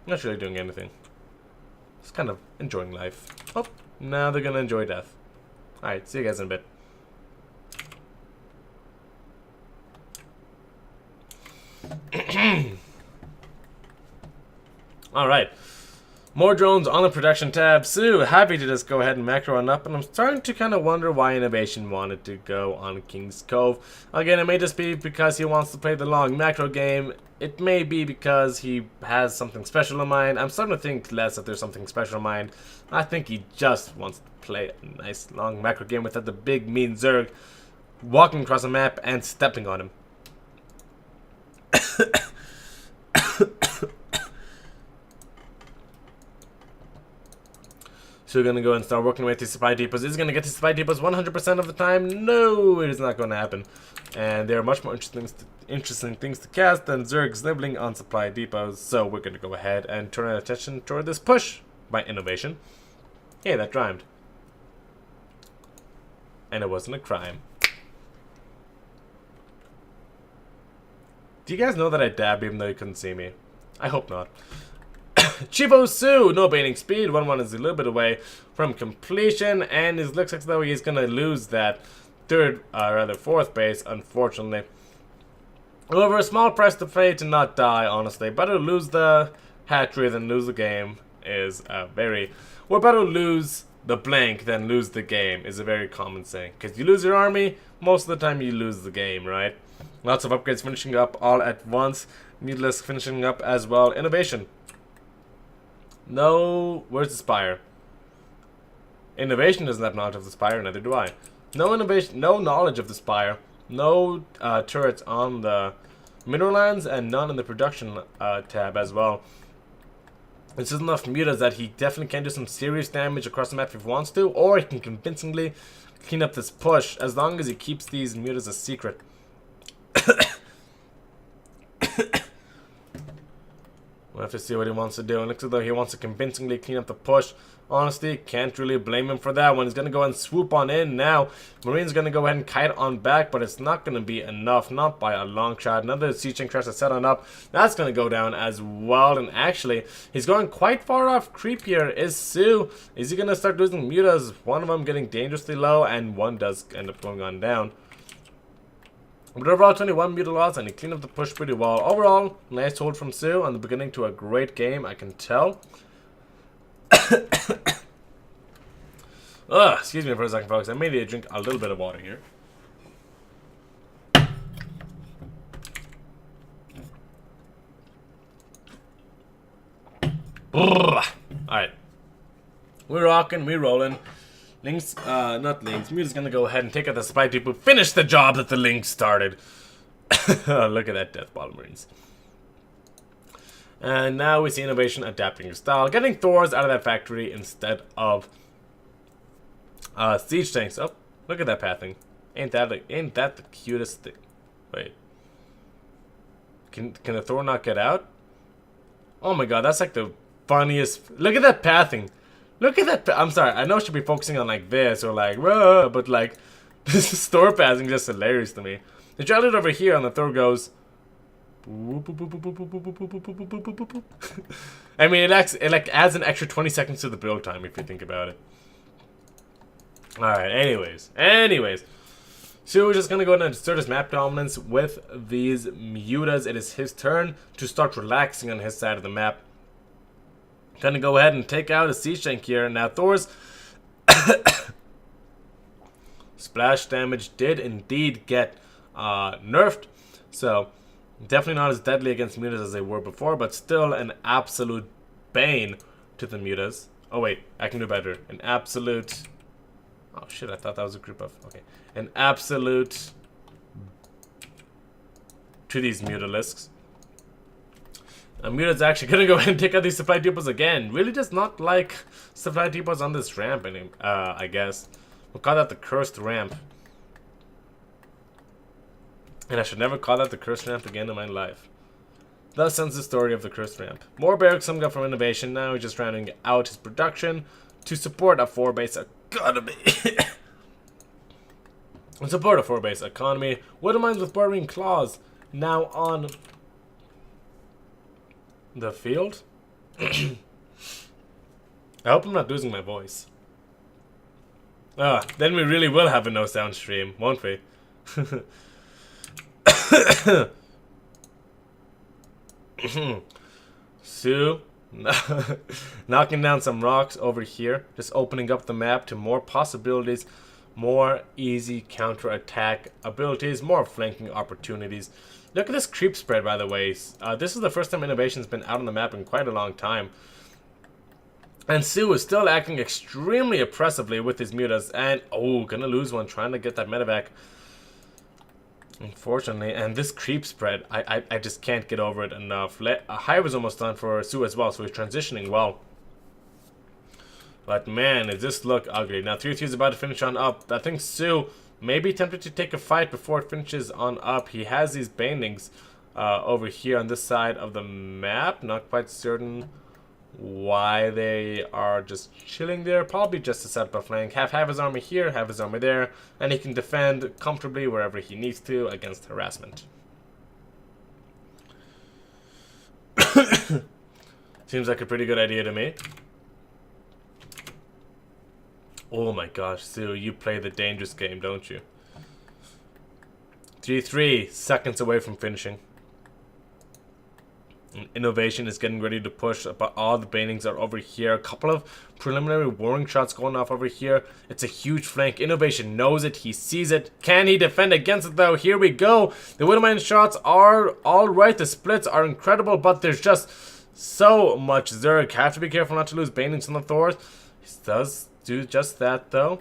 Not really doing anything. Just kind of enjoying life. Oh, now they're gonna enjoy death. Alright, see you guys in a bit. Alright. More drones on the production tab. soO, happy to just go ahead and macro on up, and I'm starting to kind of wonder why INnoVation wanted to go on King's Cove. Again, it may just be because he wants to play the long macro game. It may be because he has something special in mind. I'm starting to think less that there's something special in mind. I think he just wants to play a nice long macro game without the big mean Zerg walking across the map and stepping on him. So we're going to go and start working with these supply depots. Is it going to get these supply depots 100% of the time? No, it is not going to happen. And there are much more interesting things to cast than Zerg's nibbling on supply depots. So we're going to go ahead and turn our attention toward this push by INnoVation. Hey, that rhymed. And it wasn't a crime. Do you guys know that I dab even though you couldn't see me? I hope not. Chivo soO, no baiting speed. 1-1 is a little bit away from completion, and it looks like though he's gonna lose that fourth base, unfortunately. However, a small price to pay to not die, honestly. Better lose the hatchery than lose the game is or better lose the blank than lose the game is a very common saying. Because you lose your army, most of the time you lose the game, right? Lots of upgrades finishing up all at once. Needless finishing up as well. INnoVation. No, where's the Spire? INnoVation doesn't have knowledge of the Spire, neither do I. No INnoVation, no knowledge of the Spire. No turrets on the mineral lands, and none in the production tab as well. This is enough mutas that he definitely can do some serious damage across the map if he wants to, or he can convincingly clean up this push as long as he keeps these mutas a secret. We'll have to see what he wants to do. It looks as though he wants to convincingly clean up the push. Honestly, can't really blame him for that one. He's going to go and swoop on in now. Marine's going to go ahead and kite on back, but it's not going to be enough. Not by a long shot. Another siege crash to set on up. That's going to go down as well. And actually, he's going quite far off creep here. Is soO. Is he going to start losing mutas? One of them getting dangerously low, and one does end up going on down. But overall, 21 muta loss, and he cleaned up the push pretty well. Overall, nice hold from soO on the beginning to a great game, I can tell. Excuse me for a second, folks. I may need to drink a little bit of water here. Alright. We're rocking, we're rolling. Link's, not Link's. Muta's gonna go ahead and take out the supply depot. Finish the job that the Link started. Look at that death ball, Marines. And now we see INnoVation adapting his style, getting Thors out of that factory instead of siege tanks. Oh, look at that pathing. Ain't that the cutest thing? Wait. Can the Thor not get out? Oh my god, that's like the funniest. Look at that pathing. Look at that. I'm sorry. I know I should be focusing on like this or like, but like this Thor passing is just hilarious to me. The tried it over here, and the Thor goes. I mean, it like adds an extra 20 seconds to the build time if you think about it. All right. Anyways, so we're just gonna go ahead and assert his map dominance with these mutas. It is his turn to start relaxing on his side of the map. Gonna go ahead and take out a siege tank here. Now Thor's splash damage did indeed get nerfed, so definitely not as deadly against mutas as they were before, but still an absolute bane to the mutas. Oh wait, I can do better. An absolute. Oh shit! I thought that was a group of. Okay, an absolute to these mutalisks. Muta's actually gonna go ahead and take out these supply depots again. Really does not like supply depots on this ramp anymore, I guess. We'll call that the cursed ramp. And I should never call that the cursed ramp again in my life. Thus ends the story of the cursed ramp. More barracks coming up from INnoVation now. He's just rounding out his production to support a 4-base economy. And support a 4-base economy. What am I with Burrowing Claws now on the field? I hope I'm not losing my voice. Then we really will have a no sound stream, won't we? soO knocking down some rocks over here, just opening up the map to more possibilities, more easy counter-attack abilities, more flanking opportunities. Look at this creep spread, by the way. This is the first time INnoVation's been out on the map in quite a long time. And soO is still acting extremely oppressively with his mutas. And, oh, gonna lose one trying to get that medevac. Unfortunately. And this creep spread, I just can't get over it enough. Hive is almost done for soO as well, so he's transitioning well. But man, does this look ugly. Now 3-3 is about to finish on up. I think soO may be tempted to take a fight before it finishes on up. He has these banelings over here on this side of the map. Not quite certain why they are just chilling there. Probably just to set up a flank. Have his army here, have his army there, and he can defend comfortably wherever he needs to against harassment. Seems like a pretty good idea to me. Oh my gosh, soO, you play the dangerous game, don't you? 3-3, seconds away from finishing. INnoVation is getting ready to push, but all the banelings are over here. A couple of preliminary warring shots going off over here. It's a huge flank. INnoVation knows it. He sees it. Can he defend against it, though? Here we go. The Widowmine shots are alright. The splits are incredible, but there's just so much Zerg. Have to be careful not to lose banelings on the Thors. He does do just that, though.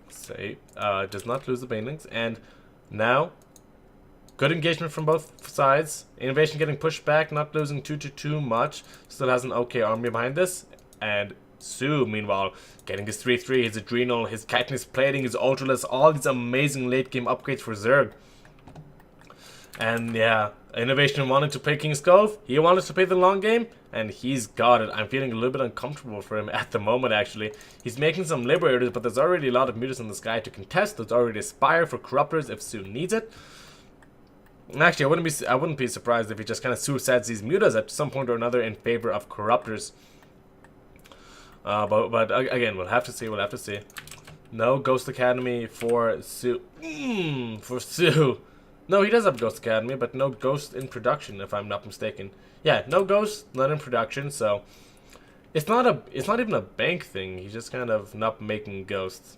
Does not lose the banelings. And now, good engagement from both sides. INnoVation getting pushed back, not losing too much. Still has an okay army behind this. And soO, meanwhile, getting his 3-3, his Adrenal, his Chitinous Plating, his Ultralisk, all these amazing late game upgrades for Zerg. And yeah, INnoVation wanted to play King's Cove. He wanted to play the long game, and he's got it. I'm feeling a little bit uncomfortable for him at the moment, actually. He's making some Liberators, but there's already a lot of mutas in the sky to contest. There's already a Spire for Corruptors if soO needs it. Actually, I wouldn't be surprised if he just kind of suicides these mutas at some point or another in favor of Corruptors. But again, we'll have to see. We'll have to see. No Ghost Academy for soO. For soO. No, he does have Ghost Academy, but no Ghost in production, if I'm not mistaken. Yeah, no Ghost, not in production. So it's not even a bank thing. He's just kind of not making ghosts.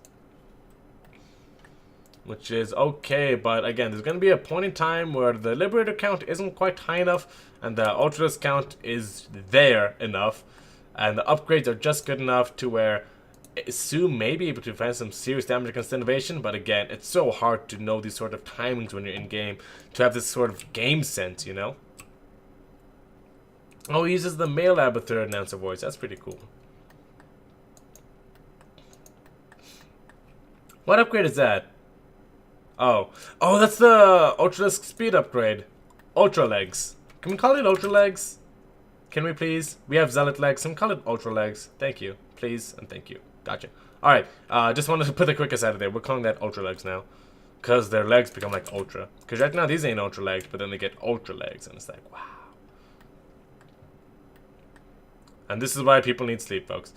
Which is okay, but again, there's going to be a point in time where the Liberator count isn't quite high enough, and the Ultralisk count is there enough, and the upgrades are just good enough to where soO may be able to find some serious damage against INnoVation, but again, it's so hard to know these sort of timings when you're in game, to have this sort of game sense, you know? Oh, he uses the male Abathur announcer voice, that's pretty cool. What upgrade is that? Oh, that's the Ultralisk speed upgrade. Ultra Legs. Can we call it Ultra Legs? Can we please? We have Zealot Legs. Can we call it Ultra Legs? Thank you. Please and thank you. Gotcha. Alright, just wanted to put the quick aside there. We're calling that Ultra Legs now. Because their legs become like Ultra. Because right now these ain't Ultra Legs, but then they get Ultra Legs. And it's like, wow. And this is why people need sleep, folks.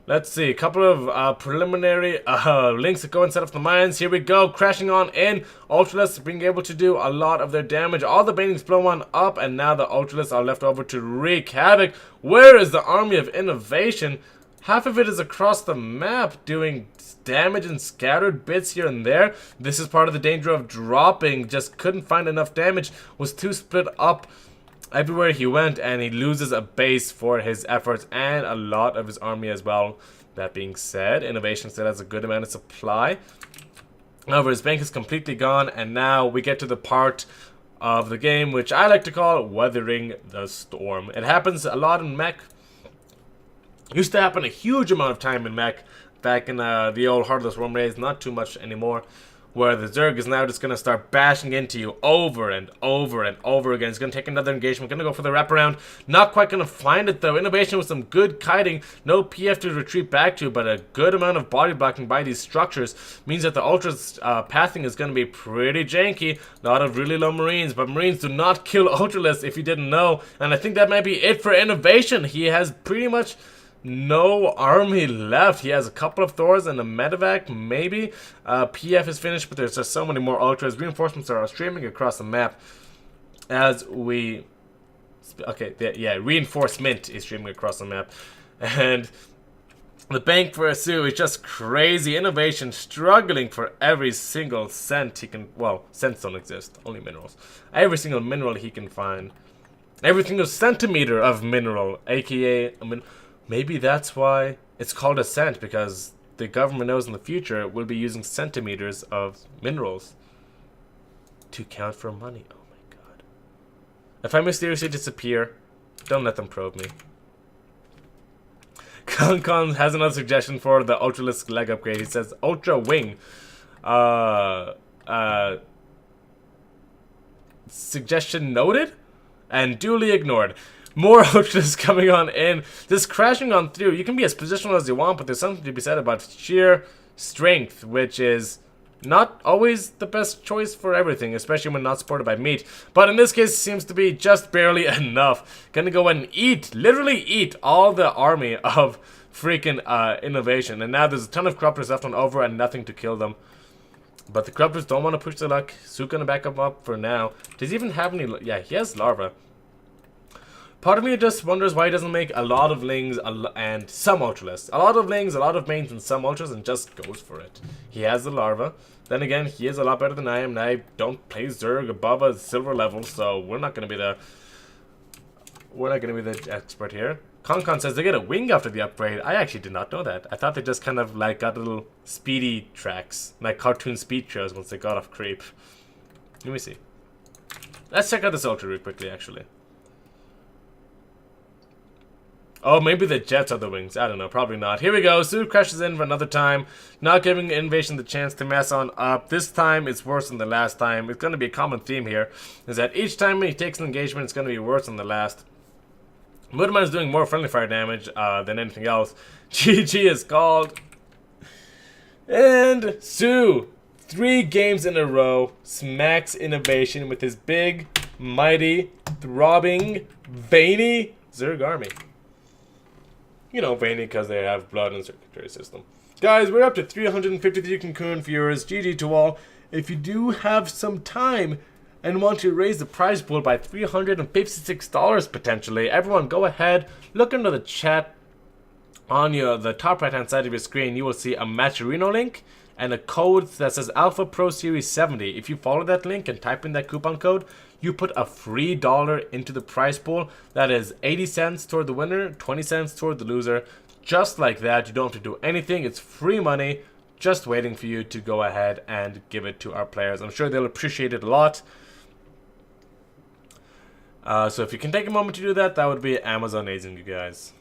Let's see, a couple of preliminary links that go inside of the mines. Here we go, crashing on in. Ultralisk being able to do a lot of their damage. All the banelings blow on up, and now the Ultralisk are left over to wreak havoc. Where is the army of INnoVation? Half of it is across the map, doing damage in scattered bits here and there. This is part of the danger of dropping. Just couldn't find enough damage. Was too split up everywhere he went, and he loses a base for his efforts and a lot of his army as well. That being said, INnoVation still has a good amount of supply. However, his bank is completely gone, and now we get to the part of the game which I like to call weathering the storm. It happens a lot in mech. Used to happen a huge amount of time in mech back in the old Heartless Rome days, not too much anymore. Where the Zerg is now just going to start bashing into you over and over and over again. It's going to take another engagement. Going to go for the wraparound. Not quite going to find it, though. INnoVation with some good kiting. No PF to retreat back to, but a good amount of body blocking by these structures means that the Ultra's pathing is going to be pretty janky. A lot of really low Marines, but Marines do not kill Ultralisk if you didn't know. And I think that might be it for INnoVation. He has pretty much no army left. He has a couple of Thors and a medevac, maybe. PF is finished, but there's just so many more Ultras. Reinforcements are streaming across the map as we Okay, yeah, reinforcement is streaming across the map. And the bank for soO is just crazy. INnoVation struggling for every single cent he can. Well, cents don't exist, only minerals. Every single mineral he can find. Every single centimeter of mineral, aka, I mean, maybe that's why it's called a cent, because the government knows in the future we'll be using centimeters of minerals to count for money. Oh my god. If I mysteriously disappear, don't let them probe me. Con has another suggestion for the Ultralisk leg upgrade. He says Ultra Wing. Suggestion noted and duly ignored. More Ultras coming on in. Just crashing on through. You can be as positional as you want, but there's something to be said about sheer strength, which is not always the best choice for everything, especially when not supported by meat. But in this case, it seems to be just barely enough. Gonna go and eat, literally eat, all the army of freaking INnoVation. And now there's a ton of corruptors left on over and nothing to kill them. But the corruptors don't want to push their luck. soO gonna back him up for now. Does he even have any? Yeah, he has larva. Part of me just wonders why he doesn't make a lot of lings and some ultralists. A lot of lings, a lot of mains, and some ultras, and just goes for it. He has the larva. Then again, he is a lot better than I am, and I don't play Zerg above a silver level, so we're not gonna be the expert here. Con says they get a wing after the upgrade. I actually did not know that. I thought they just kind of like got little speedy tracks, like cartoon speed shows once they got off creep. Let me see. Let's check out this ultra real quickly, actually. Oh, maybe the jets are the wings. I don't know. Probably not. Here we go. soO crashes in for another time. Not giving INnoVation the chance to mess on up. This time, it's worse than the last time. It's going to be a common theme here. Is that each time he takes an engagement, it's going to be worse than the last. Moodman is doing more friendly fire damage than anything else. GG is called. And soO, 3 games in a row, smacks INnoVation with his big, mighty, throbbing, veiny Zerg army. You know, veiny because they have blood and circulatory system. Guys, we're up to 353 concurrent viewers. GG to all. If you do have some time and want to raise the prize pool by $356 potentially, everyone go ahead, look into the chat on the top right hand side of your screen. You will see a Matcherino link and a code that says Alpha Pro Series 70. If you follow that link and type in that coupon code, you put a free $1 into the prize pool. That is 80 cents toward the winner, 20 cents toward the loser. Just like that. You don't have to do anything. It's free money, just waiting for you to go ahead and give it to our players. I'm sure they'll appreciate it a lot. So if you can take a moment to do that, that would be Amazonizing, you guys.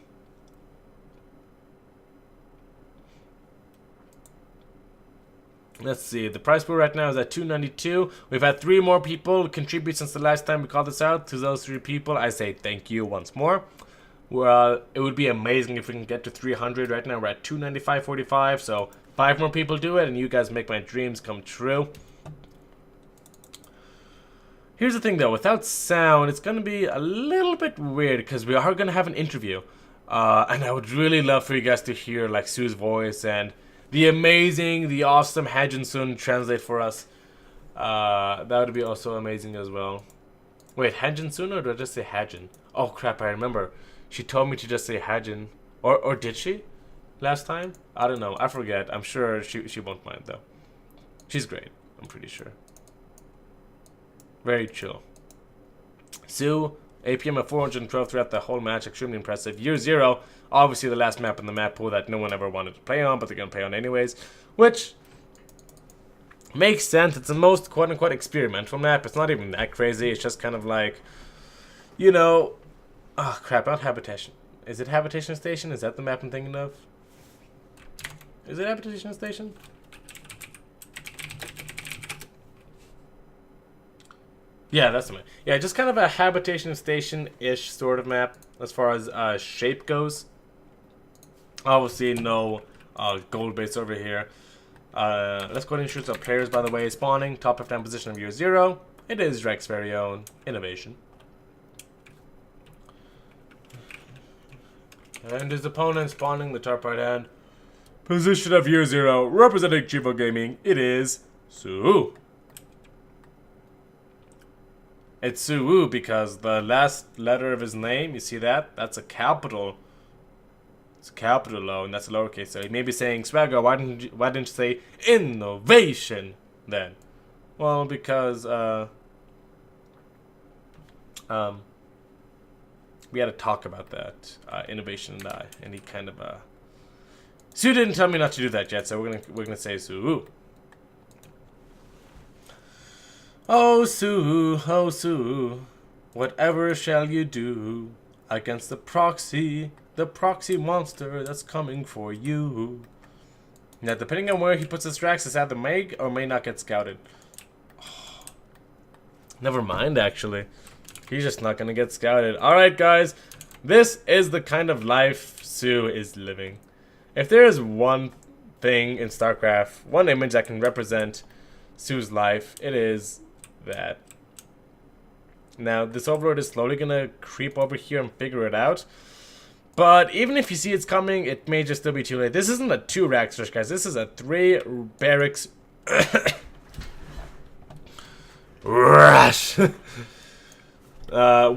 Let's see, the prize pool right now is at $292. We've had 3 more people contribute since the last time we called this out. To those 3 people, I say thank you once more. Well, it would be amazing if we can get to 300. Right now we're at 295.45, so 5 more people do it, and you guys make my dreams come true. Here's the thing though, without sound, it's going to be a little bit weird, because we are going to have an interview. And I would really love for you guys to hear like soO's voice and the amazing, the awesome Hajin-sun translate for us. That would be also amazing as well. Wait, Hajin-sun or did I just say Hajin? Oh crap, I remember. She told me to just say Hajin. Or did she? Last time? I don't know. I forget. I'm sure she won't mind though. She's great. I'm pretty sure. Very chill. soO, APM of 412 throughout the whole match. Extremely impressive. Year 0. Obviously the last map in the map pool that no one ever wanted to play on, but they're going to play on anyways. Which makes sense. It's the most quote-unquote experimental map. It's not even that crazy. It's just kind of like, you know... Oh, crap. Not Habitation. Is it Habitation Station? Is that the map I'm thinking of? Is it Habitation Station? Yeah, that's the map. Yeah, just kind of a Habitation Station-ish sort of map as far as shape goes. Obviously, no gold base over here. Let's go ahead and shoot some players, by the way. Spawning, top left-hand position of year 0. It is Rek's very own INnoVation. And his opponent spawning the top right-hand position of year 0, representing Chivo Gaming. It is soO. It's soO because the last letter of his name, you see that? That's a capital. It's a capital O, and that's a lowercase. So he may be saying, Swagger, why didn't you say INnoVation then? Well, because we had to talk about that INnoVation and he kind of soO didn't tell me not to do that yet, so we're gonna say soO. Oh soO, whatever shall you do against the proxy monster that's coming for you. Now, depending on where he puts his tracks, this either may or may not get scouted. Oh, never mind, actually. He's just not gonna get scouted. Alright, guys. This is the kind of life soO is living. If there is one thing in StarCraft, one image that can represent soO's life, it is that. Now, this Overlord is slowly gonna creep over here and figure it out. But even if you see it's coming, it may just still be too late. This isn't a 2-rack search, guys. This is a 3 barracks rush.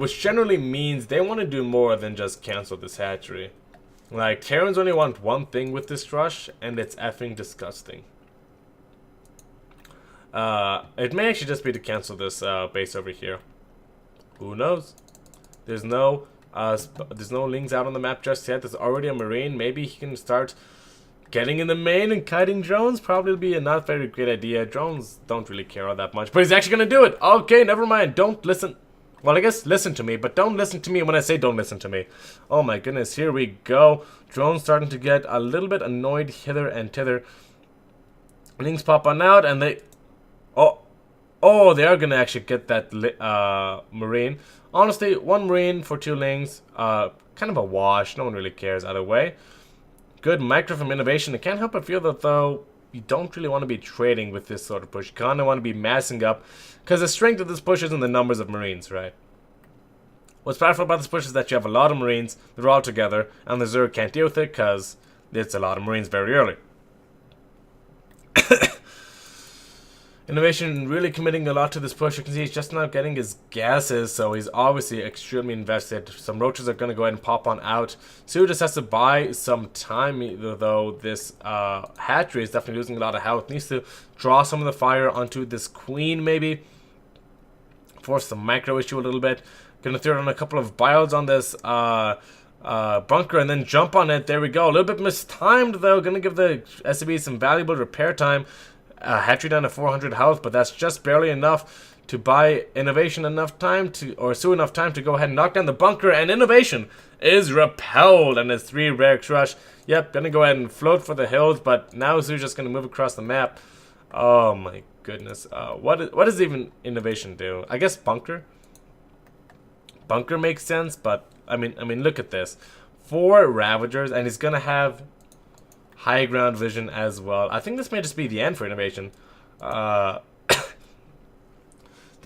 Which generally means they want to do more than just cancel this hatchery. Like, Terrans only want one thing with this rush, and it's effing disgusting. It may actually just be to cancel this base over here. Who knows? There's no lings out on the map just yet. There's already a Marine. Maybe he can start getting in the main and kiting drones. Probably be a not very great idea. Drones don't really care all that much. But he's actually going to do it. Okay, never mind. Don't listen. Well, I guess listen to me. But don't listen to me when I say don't listen to me. Oh my goodness. Here we go. Drones starting to get a little bit annoyed hither and thither. Lings pop on out and they... Oh, they are going to actually get that Marine. Honestly, 1 Marine for 2 Lings, kind of a wash. No one really cares either way. Good micro from INnoVation. I can't help but feel that, though, you don't really want to be trading with this sort of push. You kind of want to be massing up, because the strength of this push isn't the numbers of Marines, right? What's powerful about this push is that you have a lot of Marines, they're all together, and the Zerg can't deal with it, because it's a lot of Marines very early. INnoVation really committing a lot to this push. You can see he's just now getting his gases, so he's obviously extremely invested. Some roaches are going to go ahead and pop on out. soO just has to buy some time, though this hatchery is definitely losing a lot of health. Needs to draw some of the fire onto this queen, maybe. Force the micro issue a little bit. Going to throw on a couple of bios on this bunker and then jump on it. There we go. A little bit mistimed, though. Going to give the SCB some valuable repair time. Hatchery down to 400 health, but that's just barely enough to buy INnoVation enough time to, or soO enough time to go ahead and knock down the bunker, and INnoVation is repelled, and it's 3 barracks rush. Yep, gonna go ahead and float for the hills, but now soO's just gonna move across the map. Oh my goodness. What does even INnoVation do? I guess bunker? Bunker makes sense, but I mean, look at this. 4 Ravagers, and he's gonna have high ground vision as well. I think this may just be the end for INnoVation. The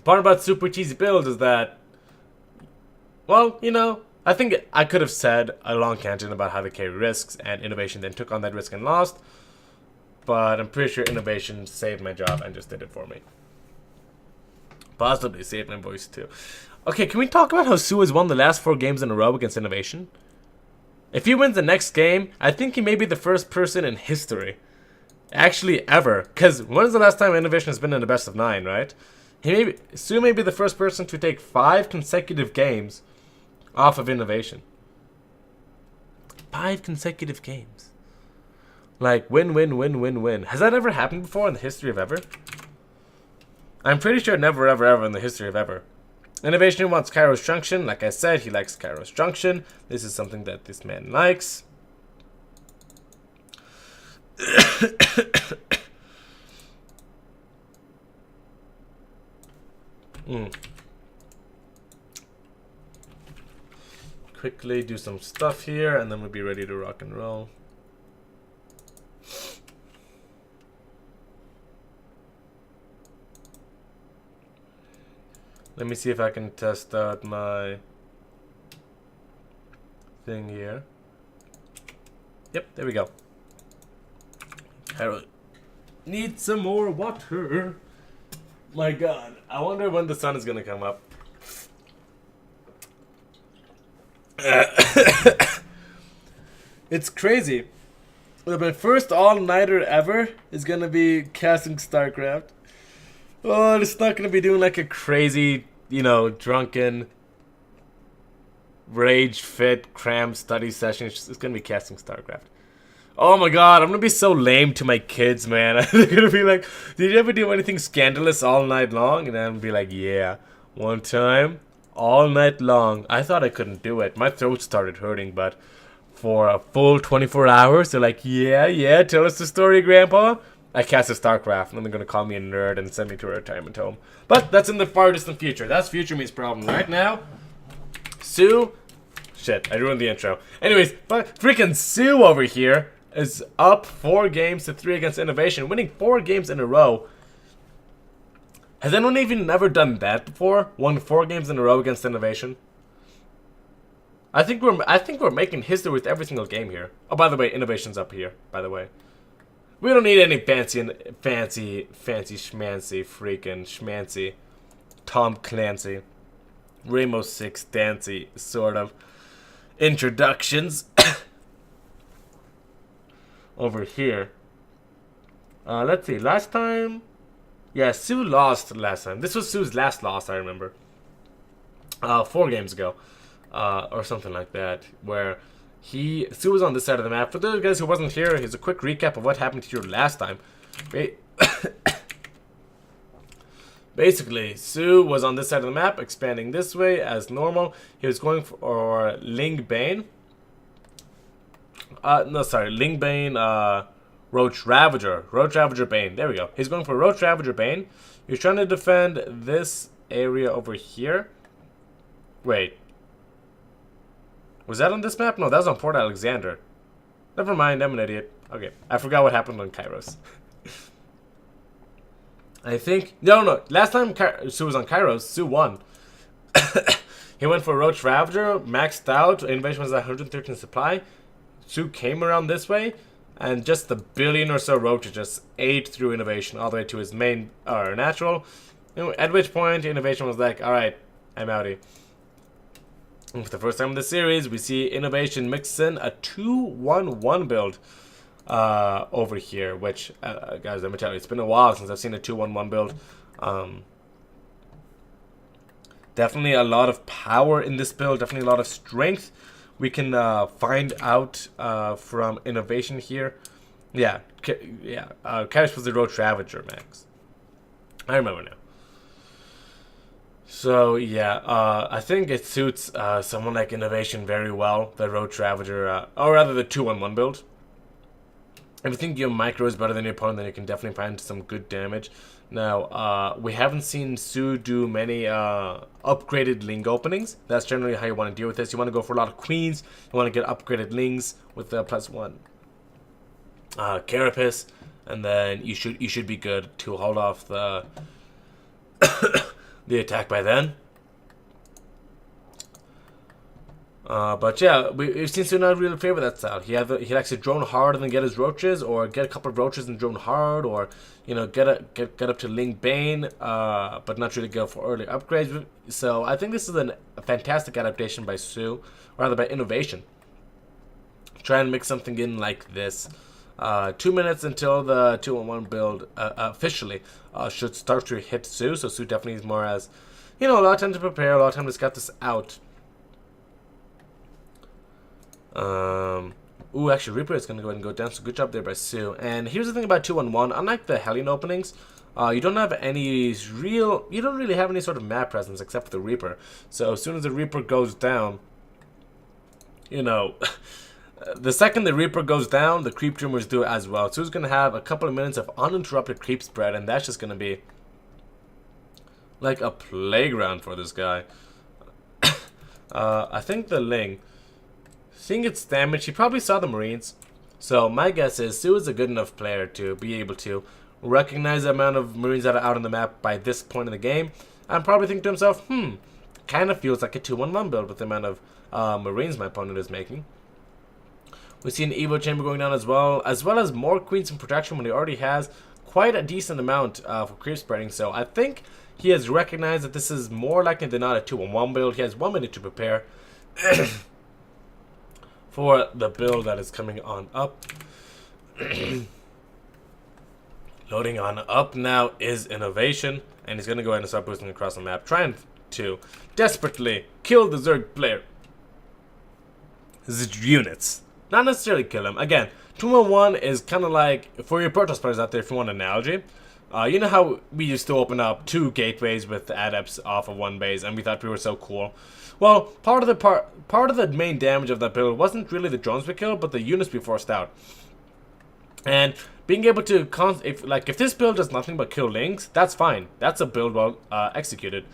part about super cheesy build is that, well, you know, I think I could have said a long tangent about how they carry risks, and INnoVation then took on that risk and lost. But I'm pretty sure INnoVation saved my job and just did it for me. Possibly saved my voice too. Okay, can we talk about how soO has won the last 4 games in a row against INnoVation? If he wins the next game, I think he may be the first person in history. Actually, ever. Because when is the last time INnoVation has been in the best of 9, right? soO may be the first person to take 5 consecutive games off of INnoVation. 5 consecutive games. Like, win, win, win, win, win. Has that ever happened before in the history of ever? I'm pretty sure never, ever, ever in the history of ever. INnoVation wants Kairos Junction. Like I said, he likes Kairos Junction. This is something that this man likes. Quickly do some stuff here, and then we'll be ready to rock and roll. Let me see if I can test out my thing here. Yep, there we go. I need some more water. My god, I wonder when the sun is gonna come up. It's crazy. My first all-nighter ever is gonna be casting StarCraft. Oh, it's not gonna be doing like a crazy, drunken, rage fit, cram study session. It's gonna be casting StarCraft. Oh my god, I'm gonna be so lame to my kids, man. They're gonna be like, "Did you ever do anything scandalous all night long?" And I'm gonna be like, "Yeah, one time, all night long. I thought I couldn't do it. My throat started hurting, but for a full 24 hours, they're like, yeah, tell us the story, Grandpa." I cast a StarCraft, and then they're gonna call me a nerd and send me to a retirement home. But that's in the far distant future. That's future me's problem. Right now, soO. Shit, I ruined the intro. Anyways, but freaking soO over here is up 4-3 against INnoVation, winning 4 games in a row. Has anyone even never done that before? Won 4 games in a row against INnoVation? I think we're making history with every single game here. Oh, by the way, INnoVation's up here. By the way, we don't need any fancy schmancy freaking schmancy Tom Clancy, Rainbow Six Dancy sort of introductions over here. Let's see. Last time, yeah, soO lost last time. This was soO's last loss, I remember. 4 games ago. Or something like that, where soO was on this side of the map. For those guys who wasn't here, here's a quick recap of what happened to you last time. Basically, soO was on this side of the map, expanding this way as normal. He was going for Ling Bane. Ling Bane, Roach Ravager. Roach Ravager Bane. There we go. He's going for Roach Ravager Bane. He's trying to defend this area over here. Wait. Was that on this map? No, that was on Port Alexander. Never mind, I'm an idiot. Okay, I forgot what happened on Kairos. I think... No. Last time soO was on Kairos, soO won. He went for Roach Ravager, maxed out. INnoVation was at 113 supply. soO came around this way, and just the billion or so roaches just ate through INnoVation all the way to his main natural. At which point, INnoVation was like, "Alright, I'm outie." And for the first time in the series, we see INnoVation mix in a 2-1-1 build over here, which, guys, let me tell you, it's been a while since I've seen a 2-1-1 build. Definitely a lot of power in this build, definitely a lot of strength. We can find out from INnoVation here. Yeah, Kairos was the Roach Ravager, Max. I remember now. So, yeah, I think it suits someone like INnoVation very well, the Roach Ravager, or rather the 2-1-1 build. If you think your micro is better than your opponent, then you can definitely find some good damage. Now, we haven't seen soO do many upgraded Ling openings. That's generally how you want to deal with this. You want to go for a lot of queens. You want to get upgraded Lings with the +1 Carapace, and then you should be good to hold off the the attack by then. But yeah, we've seen soO not really favor that style. He likes to drone hard and then get his roaches, or get a couple of roaches and drone hard, or get up to Ling Bane, but not really go for early upgrades. So I think this is a fantastic adaptation by soO, or rather by INnoVation. Try and mix something in like this. 2 minutes until the 2-1-1 build officially should start to hit soO. So soO definitely is more as, a lot of time to prepare, a lot of time to scout this out. Ooh, actually, Reaper is going to go ahead and go down, so good job there by soO. And here's the thing about 2-1-1, unlike the Hellion openings, you don't really have any sort of map presence except for the Reaper. So as soon as the Reaper goes down, the second the Reaper goes down, the Creep Dreamers do it as well. So so's going to have a couple of minutes of uninterrupted creep spread, and that's just going to be like a playground for this guy. I think the Ling, seeing its damage, he probably saw the Marines. So my guess is soO is a good enough player to be able to recognize the amount of Marines that are out on the map by this point in the game, and probably think to himself, kind of feels like a 2-1-1 build with the amount of Marines my opponent is making. We see an Evo Chamber going down as well as more Queens in protection when he already has quite a decent amount for creep spreading. So I think he has recognized that this is more likely than not a 2-1-1 build. He has 1 minute to prepare. for the build that is coming on up. Loading on up now is INnoVation, and he's going to go ahead and start boosting across the map, trying to desperately kill the Zerg player. Units. Not necessarily kill him. Again, 2-1-1 is kind of like, for your Protoss players out there, if you want an analogy, you know how we used to open up 2 gateways with adepts off of 1 base, and we thought we were so cool? Well, part of the main damage of that build wasn't really the drones we killed, but the units we forced out. And being able to, if this build does nothing but kill links, that's fine. That's a build well executed.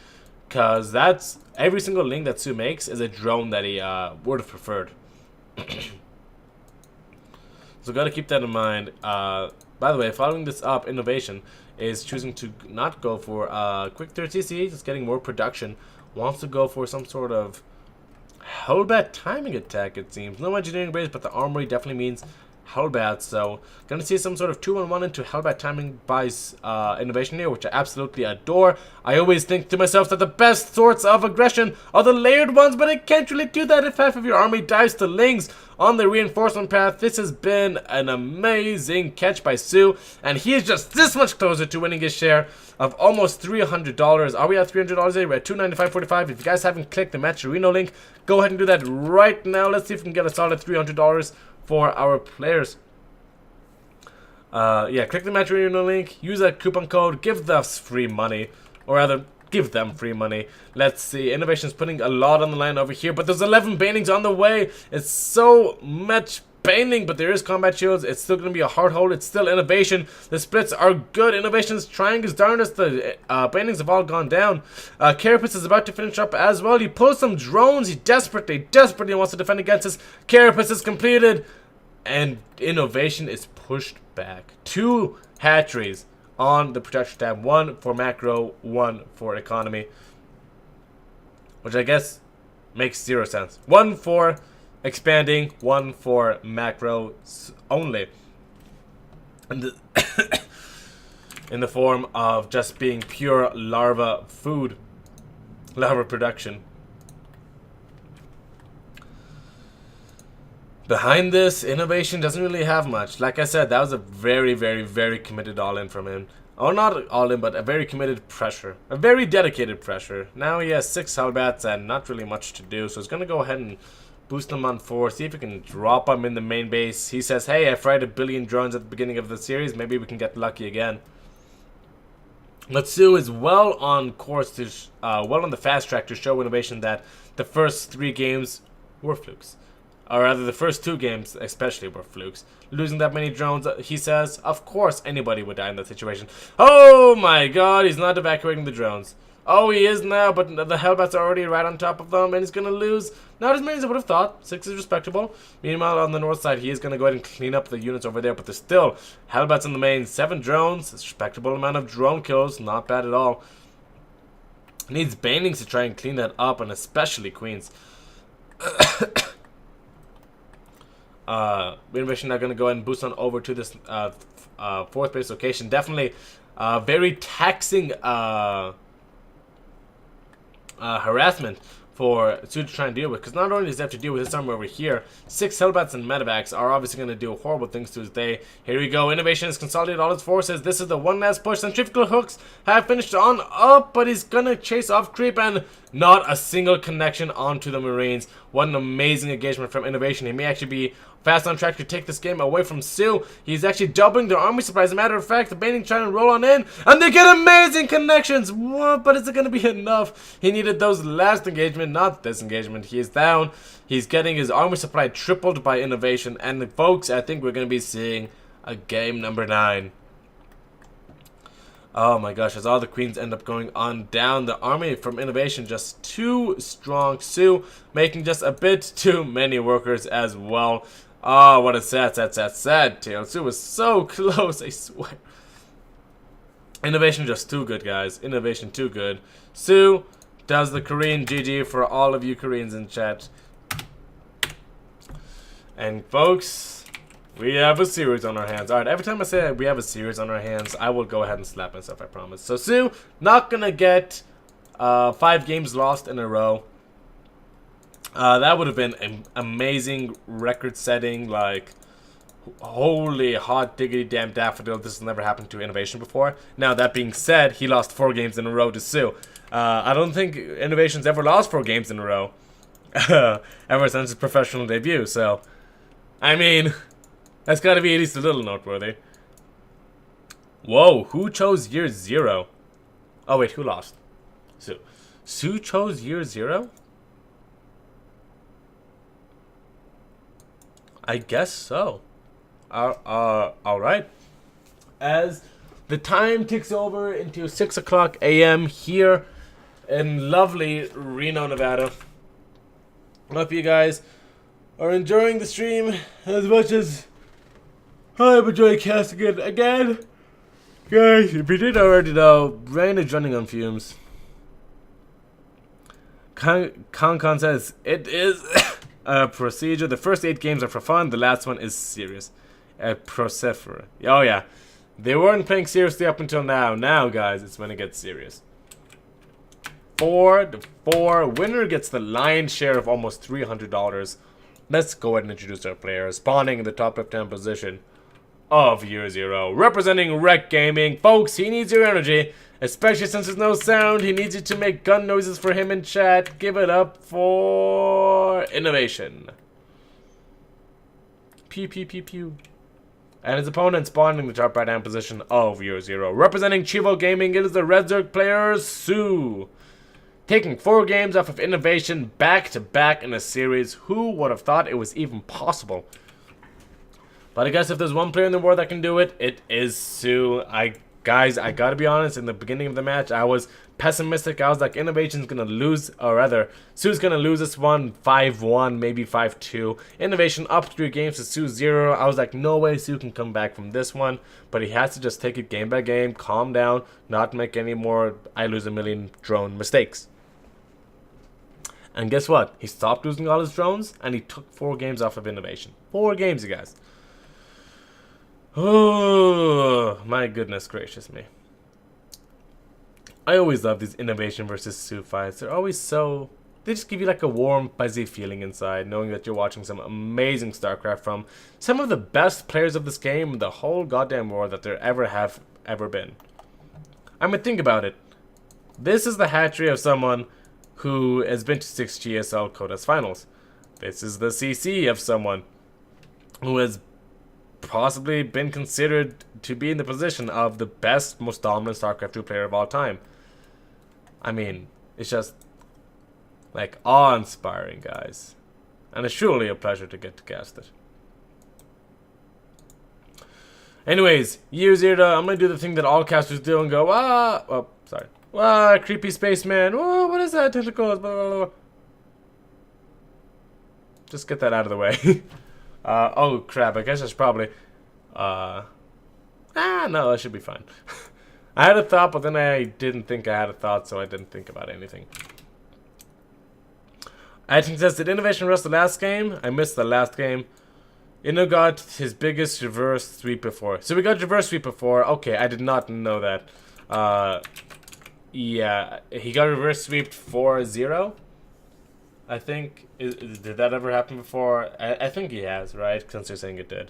Because that's, every single link that soO makes is a drone that he would have preferred. So gotta keep that in mind. By the way, following this up, INnoVation is choosing to not go for quick 30 CC, just getting more production. Wants to go for some sort of Hellbat timing attack, it seems. No engineering base, but the armory definitely means Hellbat, so gonna see some sort of 2-1-1 into Hellbat timing by INnoVation here, which I absolutely adore. I always think to myself that the best sorts of aggression are the layered ones, but I can't really do that if half of your army dives to Lings on the reinforcement path. This has been an amazing catch by soO, and he is just this much closer to winning his share of almost $300. Are we at $300 today? We're at $295.45. If you guys haven't clicked the Match Reno link, go ahead and do that right now. Let's see if we can get a solid $300 for our players. Yeah, click the Match Reno link, use that coupon code, give us free money, or rather, give them free money. Let's see, INnoVation's putting a lot on the line over here, but there's 11 banings on the way. It's so much baning, but there is combat shields. It's still going to be a hard hold. It's still INnoVation. The splits are good. INnoVation's trying his darndest. The banings have all gone down. Carapace is about to finish up as well. He pulls some drones. He desperately wants to defend against us. Carapace is completed, and INnoVation is pushed back. 2 hatcheries on the protection tab. 1 for macro, 1 for economy, which I guess makes 0 sense. 1 for expanding, 1 for macro only. And in the form of just being pure larva food, larva production. Behind this, INnoVation doesn't really have much. Like I said, that was a very committed all-in from him. Or not all-in, but a very committed pressure. A very dedicated pressure. Now he has 6 Hellbats and not really much to do, so he's going to go ahead and boost them on 4, see if we can drop them in the main base. He says, hey, I fried 1 billion drones at the beginning of the series, maybe we can get lucky again. But soO is well on course to, well on the fast track to show INnoVation that the first 3 games were flukes. Or rather, the first 2 games especially were flukes. Losing that many drones, he says, of course anybody would die in that situation. Oh my god, he's not evacuating the drones. Oh, he is now, but the Hellbats are already right on top of them, and he's going to lose. Not as many as I would have thought. 6 is respectable. Meanwhile, on the north side, he is going to go ahead and clean up the units over there, but there's still Hellbats in the main. 7 drones, a respectable amount of drone kills, not bad at all. Needs banings to try and clean that up, and especially Queens. INnoVation are going to go ahead and boost on over to this 4th base location. Definitely very taxing harassment for soO to try and deal with, because not only does he have to deal with his armor over here, 6 Hellbats and Medevacs are obviously going to do horrible things to his day. Here we go, INnoVation has consolidated all his forces. This is the one last push. Centrifugal hooks have finished on up, but he's going to chase off creep, and not a single connection onto the Marines. What an amazing engagement from INnoVation. He may actually be fast on track to take this game away from soO. He's actually doubling their army supply. As a matter of fact, the Baning trying to roll on in, and they get amazing connections. What? But is it going to be enough? He needed those last engagement, not this engagement. He is down. He's getting his army supply tripled by INnoVation. And folks, I think we're going to be seeing a game number 9. Oh my gosh, as all the queens end up going on down, the army from INnoVation just too strong. soO making just a bit too many workers as well. Oh, what a sad tale. soO was so close, I swear. INnoVation just too good, guys. INnoVation too good. soO does the Korean GG for all of you Koreans in chat. And folks, we have a series on our hands. Alright, every time I say we have a series on our hands, I will go ahead and slap myself, I promise. So soO, not gonna get 5 games lost in a row. That would have been an amazing record-setting, like, holy hot diggity damn daffodil, this has never happened to INnoVation before. Now, that being said, he lost 4 games in a row to soO. I don't think INnoVation's ever lost 4 games in a row ever since his professional debut, so, I mean, that's gotta be at least a little noteworthy. Whoa, who chose year 0? Oh wait, who lost? soO. soO chose year 0? I guess so. Alright. As the time ticks over into 6 o'clock a.m. here in lovely Reno, Nevada. I hope you guys are enjoying the stream as much as I'm enjoying casting it again. Guys, if you didn't already know, Brain is running on fumes. Con says, it is a procedure. The first 8 games are for fun, the last one is serious. Procephora. Oh yeah. They weren't playing seriously up until now. Now, guys, it's when it gets serious. 4 to 4. Winner gets the lion's share of almost $300. Let's go ahead and introduce our players. Spawning in the top left-hand position of year 0. Representing Rec Gaming. Folks, he needs your energy. Especially since there's no sound. He needs you to make gun noises for him in chat. Give it up for INnoVation. Pew, pew, pew, pew. And his opponent spawning in the top right-hand position of year 0. Representing Chivo Gaming, it is the Red Zerg player, soO. Taking 4 games off of INnoVation back-to-back in a series. Who would have thought it was even possible? But I guess if there's one player in the world that can do it, it is soO. Guys, I gotta be honest, in the beginning of the match, I was pessimistic. I was like, INnoVation's gonna lose, or rather, soO's gonna lose this one 5-1, maybe 5-2. INnoVation up 3 games to soO 0. I was like, no way soO can come back from this one. But he has to just take it game by game, calm down, not make any more I lose a million drone mistakes. And guess what? He stopped losing all his drones, and he took 4 games off of INnoVation. 4 games, you guys. Oh, my goodness gracious me. I always love these INnoVation versus soO fights. They're always so... They just give you like a warm, fuzzy feeling inside, knowing that you're watching some amazing StarCraft from some of the best players of this game in the whole goddamn world that there ever been. I mean, think about it. This is the hatchery of someone who has been to 6 GSL Codas finals. This is the CC of someone who has possibly been considered to be in the position of the best, most dominant StarCraft 2 player of all time. I mean, it's just like awe-inspiring, guys. And it's surely a pleasure to get to cast it. Anyways, year 0, I'm gonna do the thing that all casters do and go, ah, oh, sorry. Ah, creepy spaceman. Oh, what is that? Tentacles, blah, blah, blah. Just get that out of the way. Oh crap, I guess I should probably no, that should be fine. I had a thought, but then I didn't think I had a thought, so I didn't think about anything. I think says, did INnoVation rest the last game? I missed the last game. Inno got his biggest reverse sweep before. So we got reverse sweep before. Okay, I did not know that. Yeah, he got reverse sweeped 4-0. I think, did that ever happen before? I think he has, right? Since you're saying it did.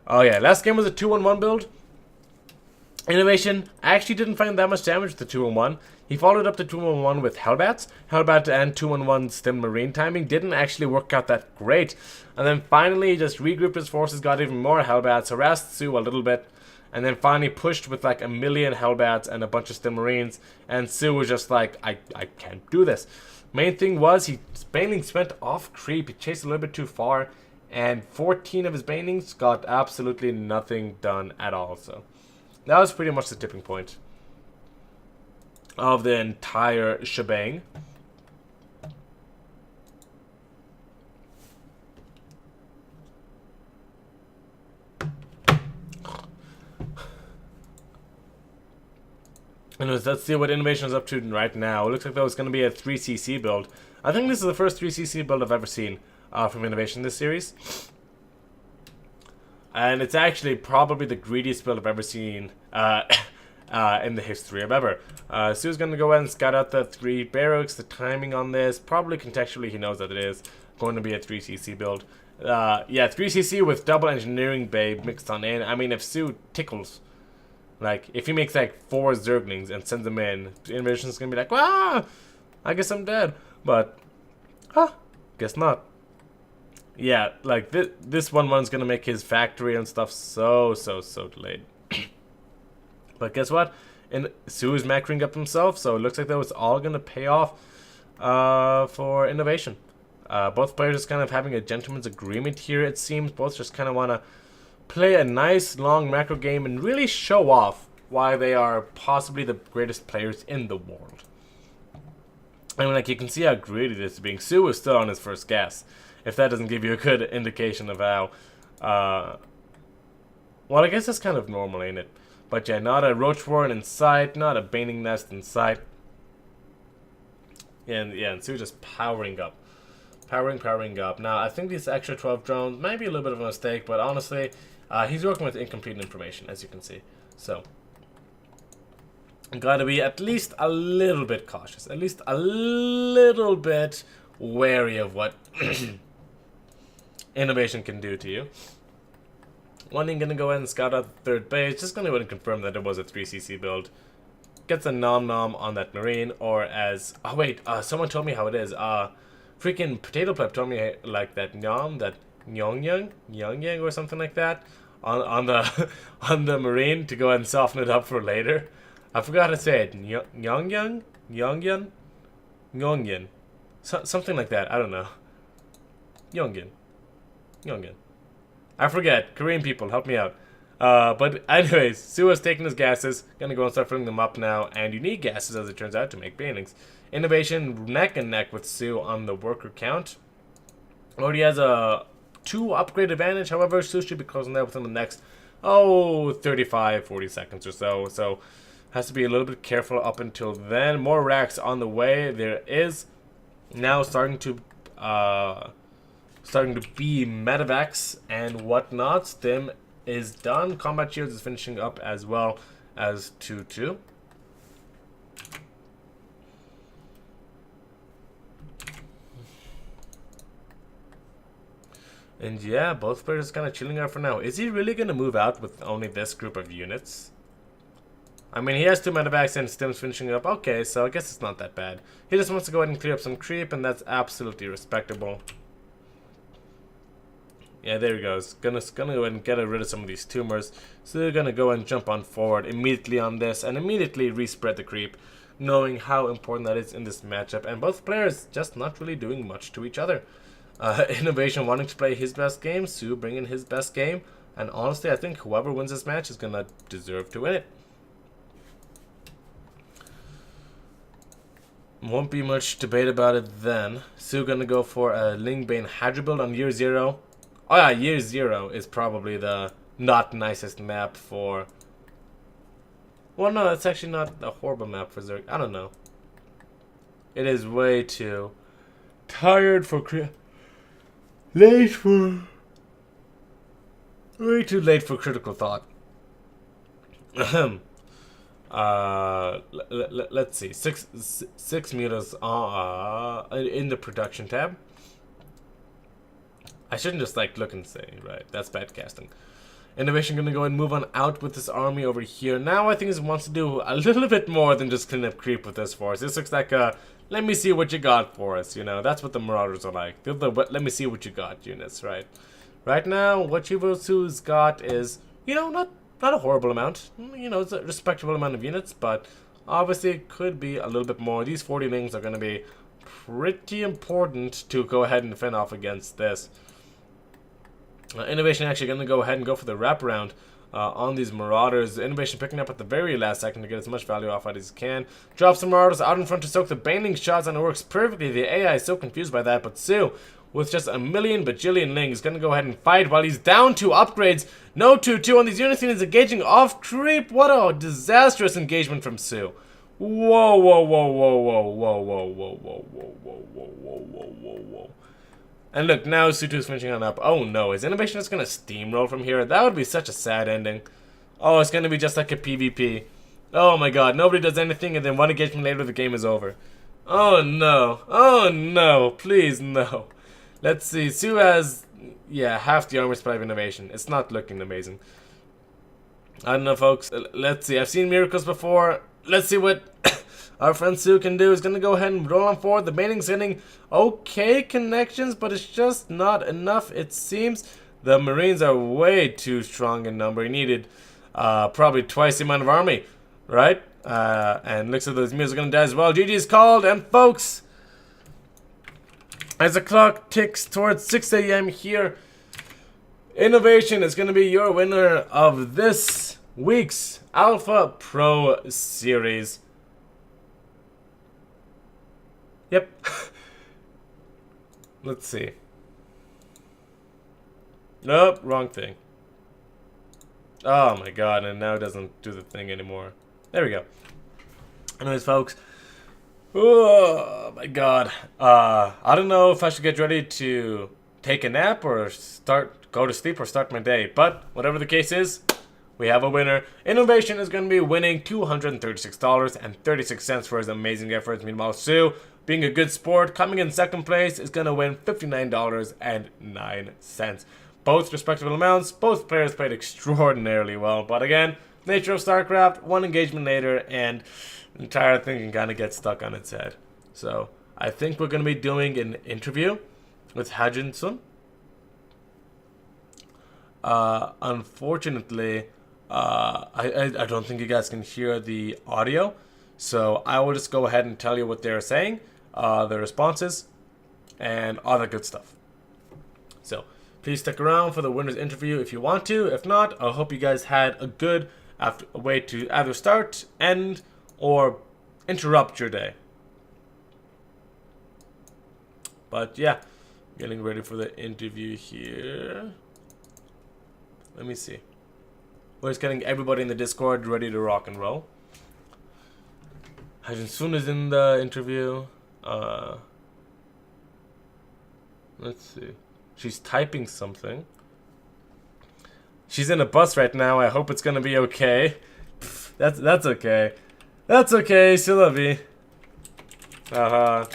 Oh yeah, last game was a 2-1-1 build. INnoVation actually didn't find that much damage with the 2-1-1. He followed up the 2-1-1 with Hellbats. Hellbat and 2-1-1 Stim Marine timing didn't actually work out that great. And then finally he just regrouped his forces, got even more Hellbats, harassed soO a little bit, and then finally pushed with like a million Hellbats and a bunch of Stim Marines. And soO was just like, I can't do this. Main thing was he Baneling spent off creep. He chased a little bit too far, and 14 of his Banelings got absolutely nothing done at all. So that was pretty much the tipping point of the entire shebang. Anyways, let's see what INnoVation is up to right now. It looks like that was going to be a 3cc build. I think this is the first 3cc build I've ever seen from INnoVation this series. And it's actually probably the greediest build I've ever seen in the history of ever. soO's going to go ahead and scout out the 3 barracks. The timing on this, probably contextually he knows that it is going to be a 3cc build. Yeah, 3cc with double engineering bay mixed on in. I mean, if soO tickles, like, if he makes like 4 Zerglings and sends them in, INnoVation's going to be like, ah, I guess I'm dead. But, guess not. Yeah, like, this one's going to make his factory and stuff so delayed. But guess what? soO is macroing up himself, so it looks like that was all going to pay off for INnoVation. Both players just kind of having a gentleman's agreement here, it seems. Both just kind of want to play a nice, long macro game and really show off why they are possibly the greatest players in the world. I mean, like, you can see how greedy this is being. soO is still on his first gas. If that doesn't give you a good indication of how... well, I guess that's kind of normal, ain't it? But yeah, not a roach warren in sight, not a baning nest in sight. And yeah, and soO just powering up. Powering up. Now, I think these extra 12 drones might be a little bit of a mistake, but honestly, he's working with incomplete information, as you can see. So, gotta be at least a little bit cautious. At least a little bit wary of what INnoVation can do to you. One thing, gonna go ahead and scout out the 3rd base. Just gonna go ahead and confirm that it was a 3cc build. Gets a nom-nom on that marine, or as... Oh, wait, someone told me how it is. Freaking Potato Pleb told me like that nom, that nyong or something like that on the on the marine to go ahead and soften it up for later. I forgot to say it. Nyongyan, something like that. I don't know. Yongyan. I forget. Korean people, help me out. But anyways, soO has taken his gases. Gonna go and start filling them up now, and you need gases as it turns out to make banings. INnoVation neck and neck with soO on the worker count. Already has a 2 upgrade advantage. However, soO should be closing that within the next 35-40 seconds or so. So has to be a little bit careful up until then. More racks on the way. There is now starting to be medevacs and whatnot. Stim is done. Combat shields is finishing up as well as 2-2. And yeah, both players kind of chilling out for now. Is he really going to move out with only this group of units? I mean, he has 2 medevacs and Stim's finishing up. Okay, so I guess it's not that bad. He just wants to go ahead and clear up some creep, and that's absolutely respectable. Yeah, there he goes. Gonna go ahead and get rid of some of these tumors. So they're gonna go and jump on forward immediately on this and immediately respread the creep, knowing how important that is in this matchup. And both players just not really doing much to each other. INnoVation wanting to play his best game, soO bringing his best game, and honestly, I think whoever wins this match is gonna deserve to win it. Won't be much debate about it then. soO gonna go for a Lingbane Hydra build on year 0. Oh yeah, year 0 is probably the not nicest map for... Well, no, it's actually not a horrible map for Zerg. I don't know. It is way too tired for... Way too late for critical thought. Let's see. Six meters in the production tab. I shouldn't just like look and say, right? That's bad casting. INnoVation gonna go and move on out with this army over here. Now I think he wants to do a little bit more than just clean up creep with this force. This looks like a let me see what you got for us, you know. That's what the Marauders are like. They're the let me see what you got units, right? Right now, what Chivosu's got is, you know, not a horrible amount. You know, it's a respectable amount of units, but obviously it could be a little bit more. These 40 lings are gonna be pretty important to go ahead and fend off against this. INnoVation actually going to go ahead and go for the wraparound on these Marauders. INnoVation picking up at the very last second to get as much value off as he can. Drops the Marauders out in front to soak the baning shots, and it works perfectly. The AI is so confused by that, but soO, with just a million bajillion lings, going to go ahead and fight while he's down 2 upgrades. No 2-2 on these units, and he's engaging off creep. What a disastrous engagement from soO. Whoa, whoa, whoa, whoa, whoa, whoa, whoa, whoa, whoa, whoa, whoa, whoa, whoa, whoa, whoa, whoa. And look, now soO2 is finishing on up. Oh no, is INnoVation just going to steamroll from here? That would be such a sad ending. Oh, it's going to be just like a PvP. Oh my god, nobody does anything and then one engagement later the game is over. Oh no. Oh no. Please no. Let's see. soO has, yeah, half the armor supply of INnoVation. It's not looking amazing. I don't know, folks. Let's see. I've seen miracles before. Let's see what our friend soO can do. He's going to go ahead and roll on forward. The maining's getting okay connections, but it's just not enough, it seems. The Marines are way too strong in number. He needed probably twice the amount of army, right? And looks like those mules are going to die as well. GG is called, and folks, as the clock ticks towards 6 a.m. here, INnoVation is going to be your winner of this week's Alpha Pro Series. Yep. Let's see. Nope, wrong thing. Oh my god, and now it doesn't do the thing anymore. There we go. Anyways, folks. Oh my god. I don't know if I should get ready to take a nap or go to sleep or start my day. But whatever the case is, we have a winner. INnoVation is going to be winning $236.36 for his amazing efforts. Meanwhile, soO, being a good sport, coming in second place, is going to win $59.09. Both respectable amounts. Both players played extraordinarily well. But again, nature of StarCraft, one engagement later, and the entire thing can kind of get stuck on its head. So I think we're going to be doing an interview with Hajin-sun. Unfortunately, I don't think you guys can hear the audio, so I will just go ahead and tell you what they're saying, their responses, and all that good stuff. So please stick around for the winner's interview if you want to. If not, I hope you guys had a good way to either start, end, or interrupt your day. But yeah, getting ready for the interview here. Let me see. We're just getting everybody in the Discord ready to rock and roll. Hajin-sun is in the interview. Let's see. She's typing something. She's in a bus right now. I hope it's gonna be okay. That's okay. That's okay, c'est la vie. I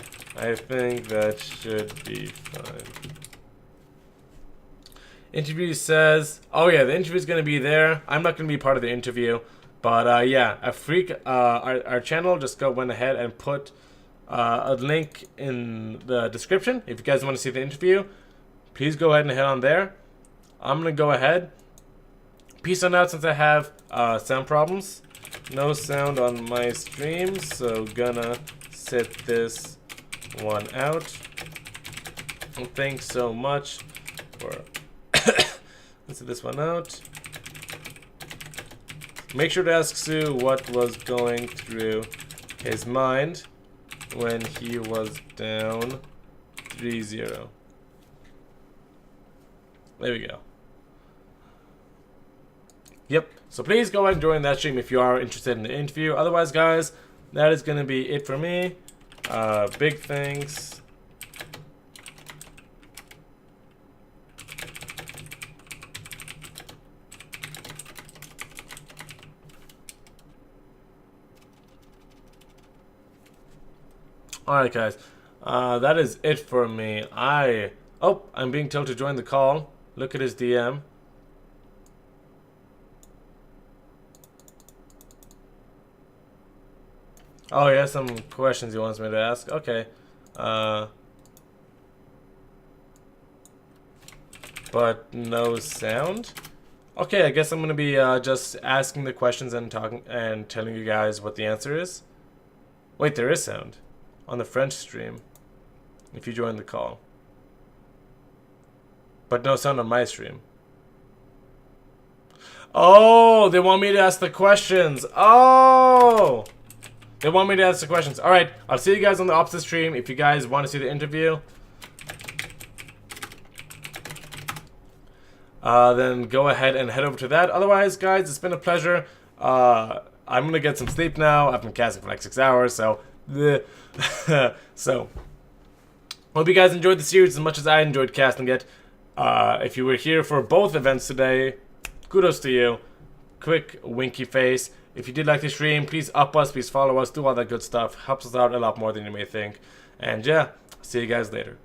think that should be fine. Interview says, oh yeah, the interview is going to be there. I'm not going to be part of the interview, but yeah, our channel just went ahead and put a link in the description. If you guys want to see the interview, please go ahead and head on there. I'm going to go ahead. Peace on out since I have sound problems. No sound on my stream, so gonna sit this one out. And thanks so much for let's see this one out. Make sure to ask soO what was going through his mind when he was down 3-0. There we go. Yep. So please go ahead and join that stream if you are interested in the interview. Otherwise, guys, that is going to be it for me. Big thanks. Alright, guys. That is it for me. I'm being told to join the call. Look at his DM. Oh, he has some questions he wants me to ask. Okay. But no sound? Okay, I guess I'm gonna be just asking the questions and talking and telling you guys what the answer is. Wait, there is sound on the French stream if you join the call. But no sound on my stream. Oh, they want me to ask the questions. Oh! They want me to ask the questions. Alright, I'll see you guys on the opposite stream if you guys want to see the interview. Then go ahead and head over to that. Otherwise, guys, it's been a pleasure. I'm going to get some sleep now. I've been casting for like 6 hours, so... so, hope you guys enjoyed the series as much as I enjoyed casting it. If you were here for both events today, kudos to you. Quick winky face. If you did like the stream, please up us, please follow us, do all that good stuff. Helps us out a lot more than you may think. And yeah, see you guys later.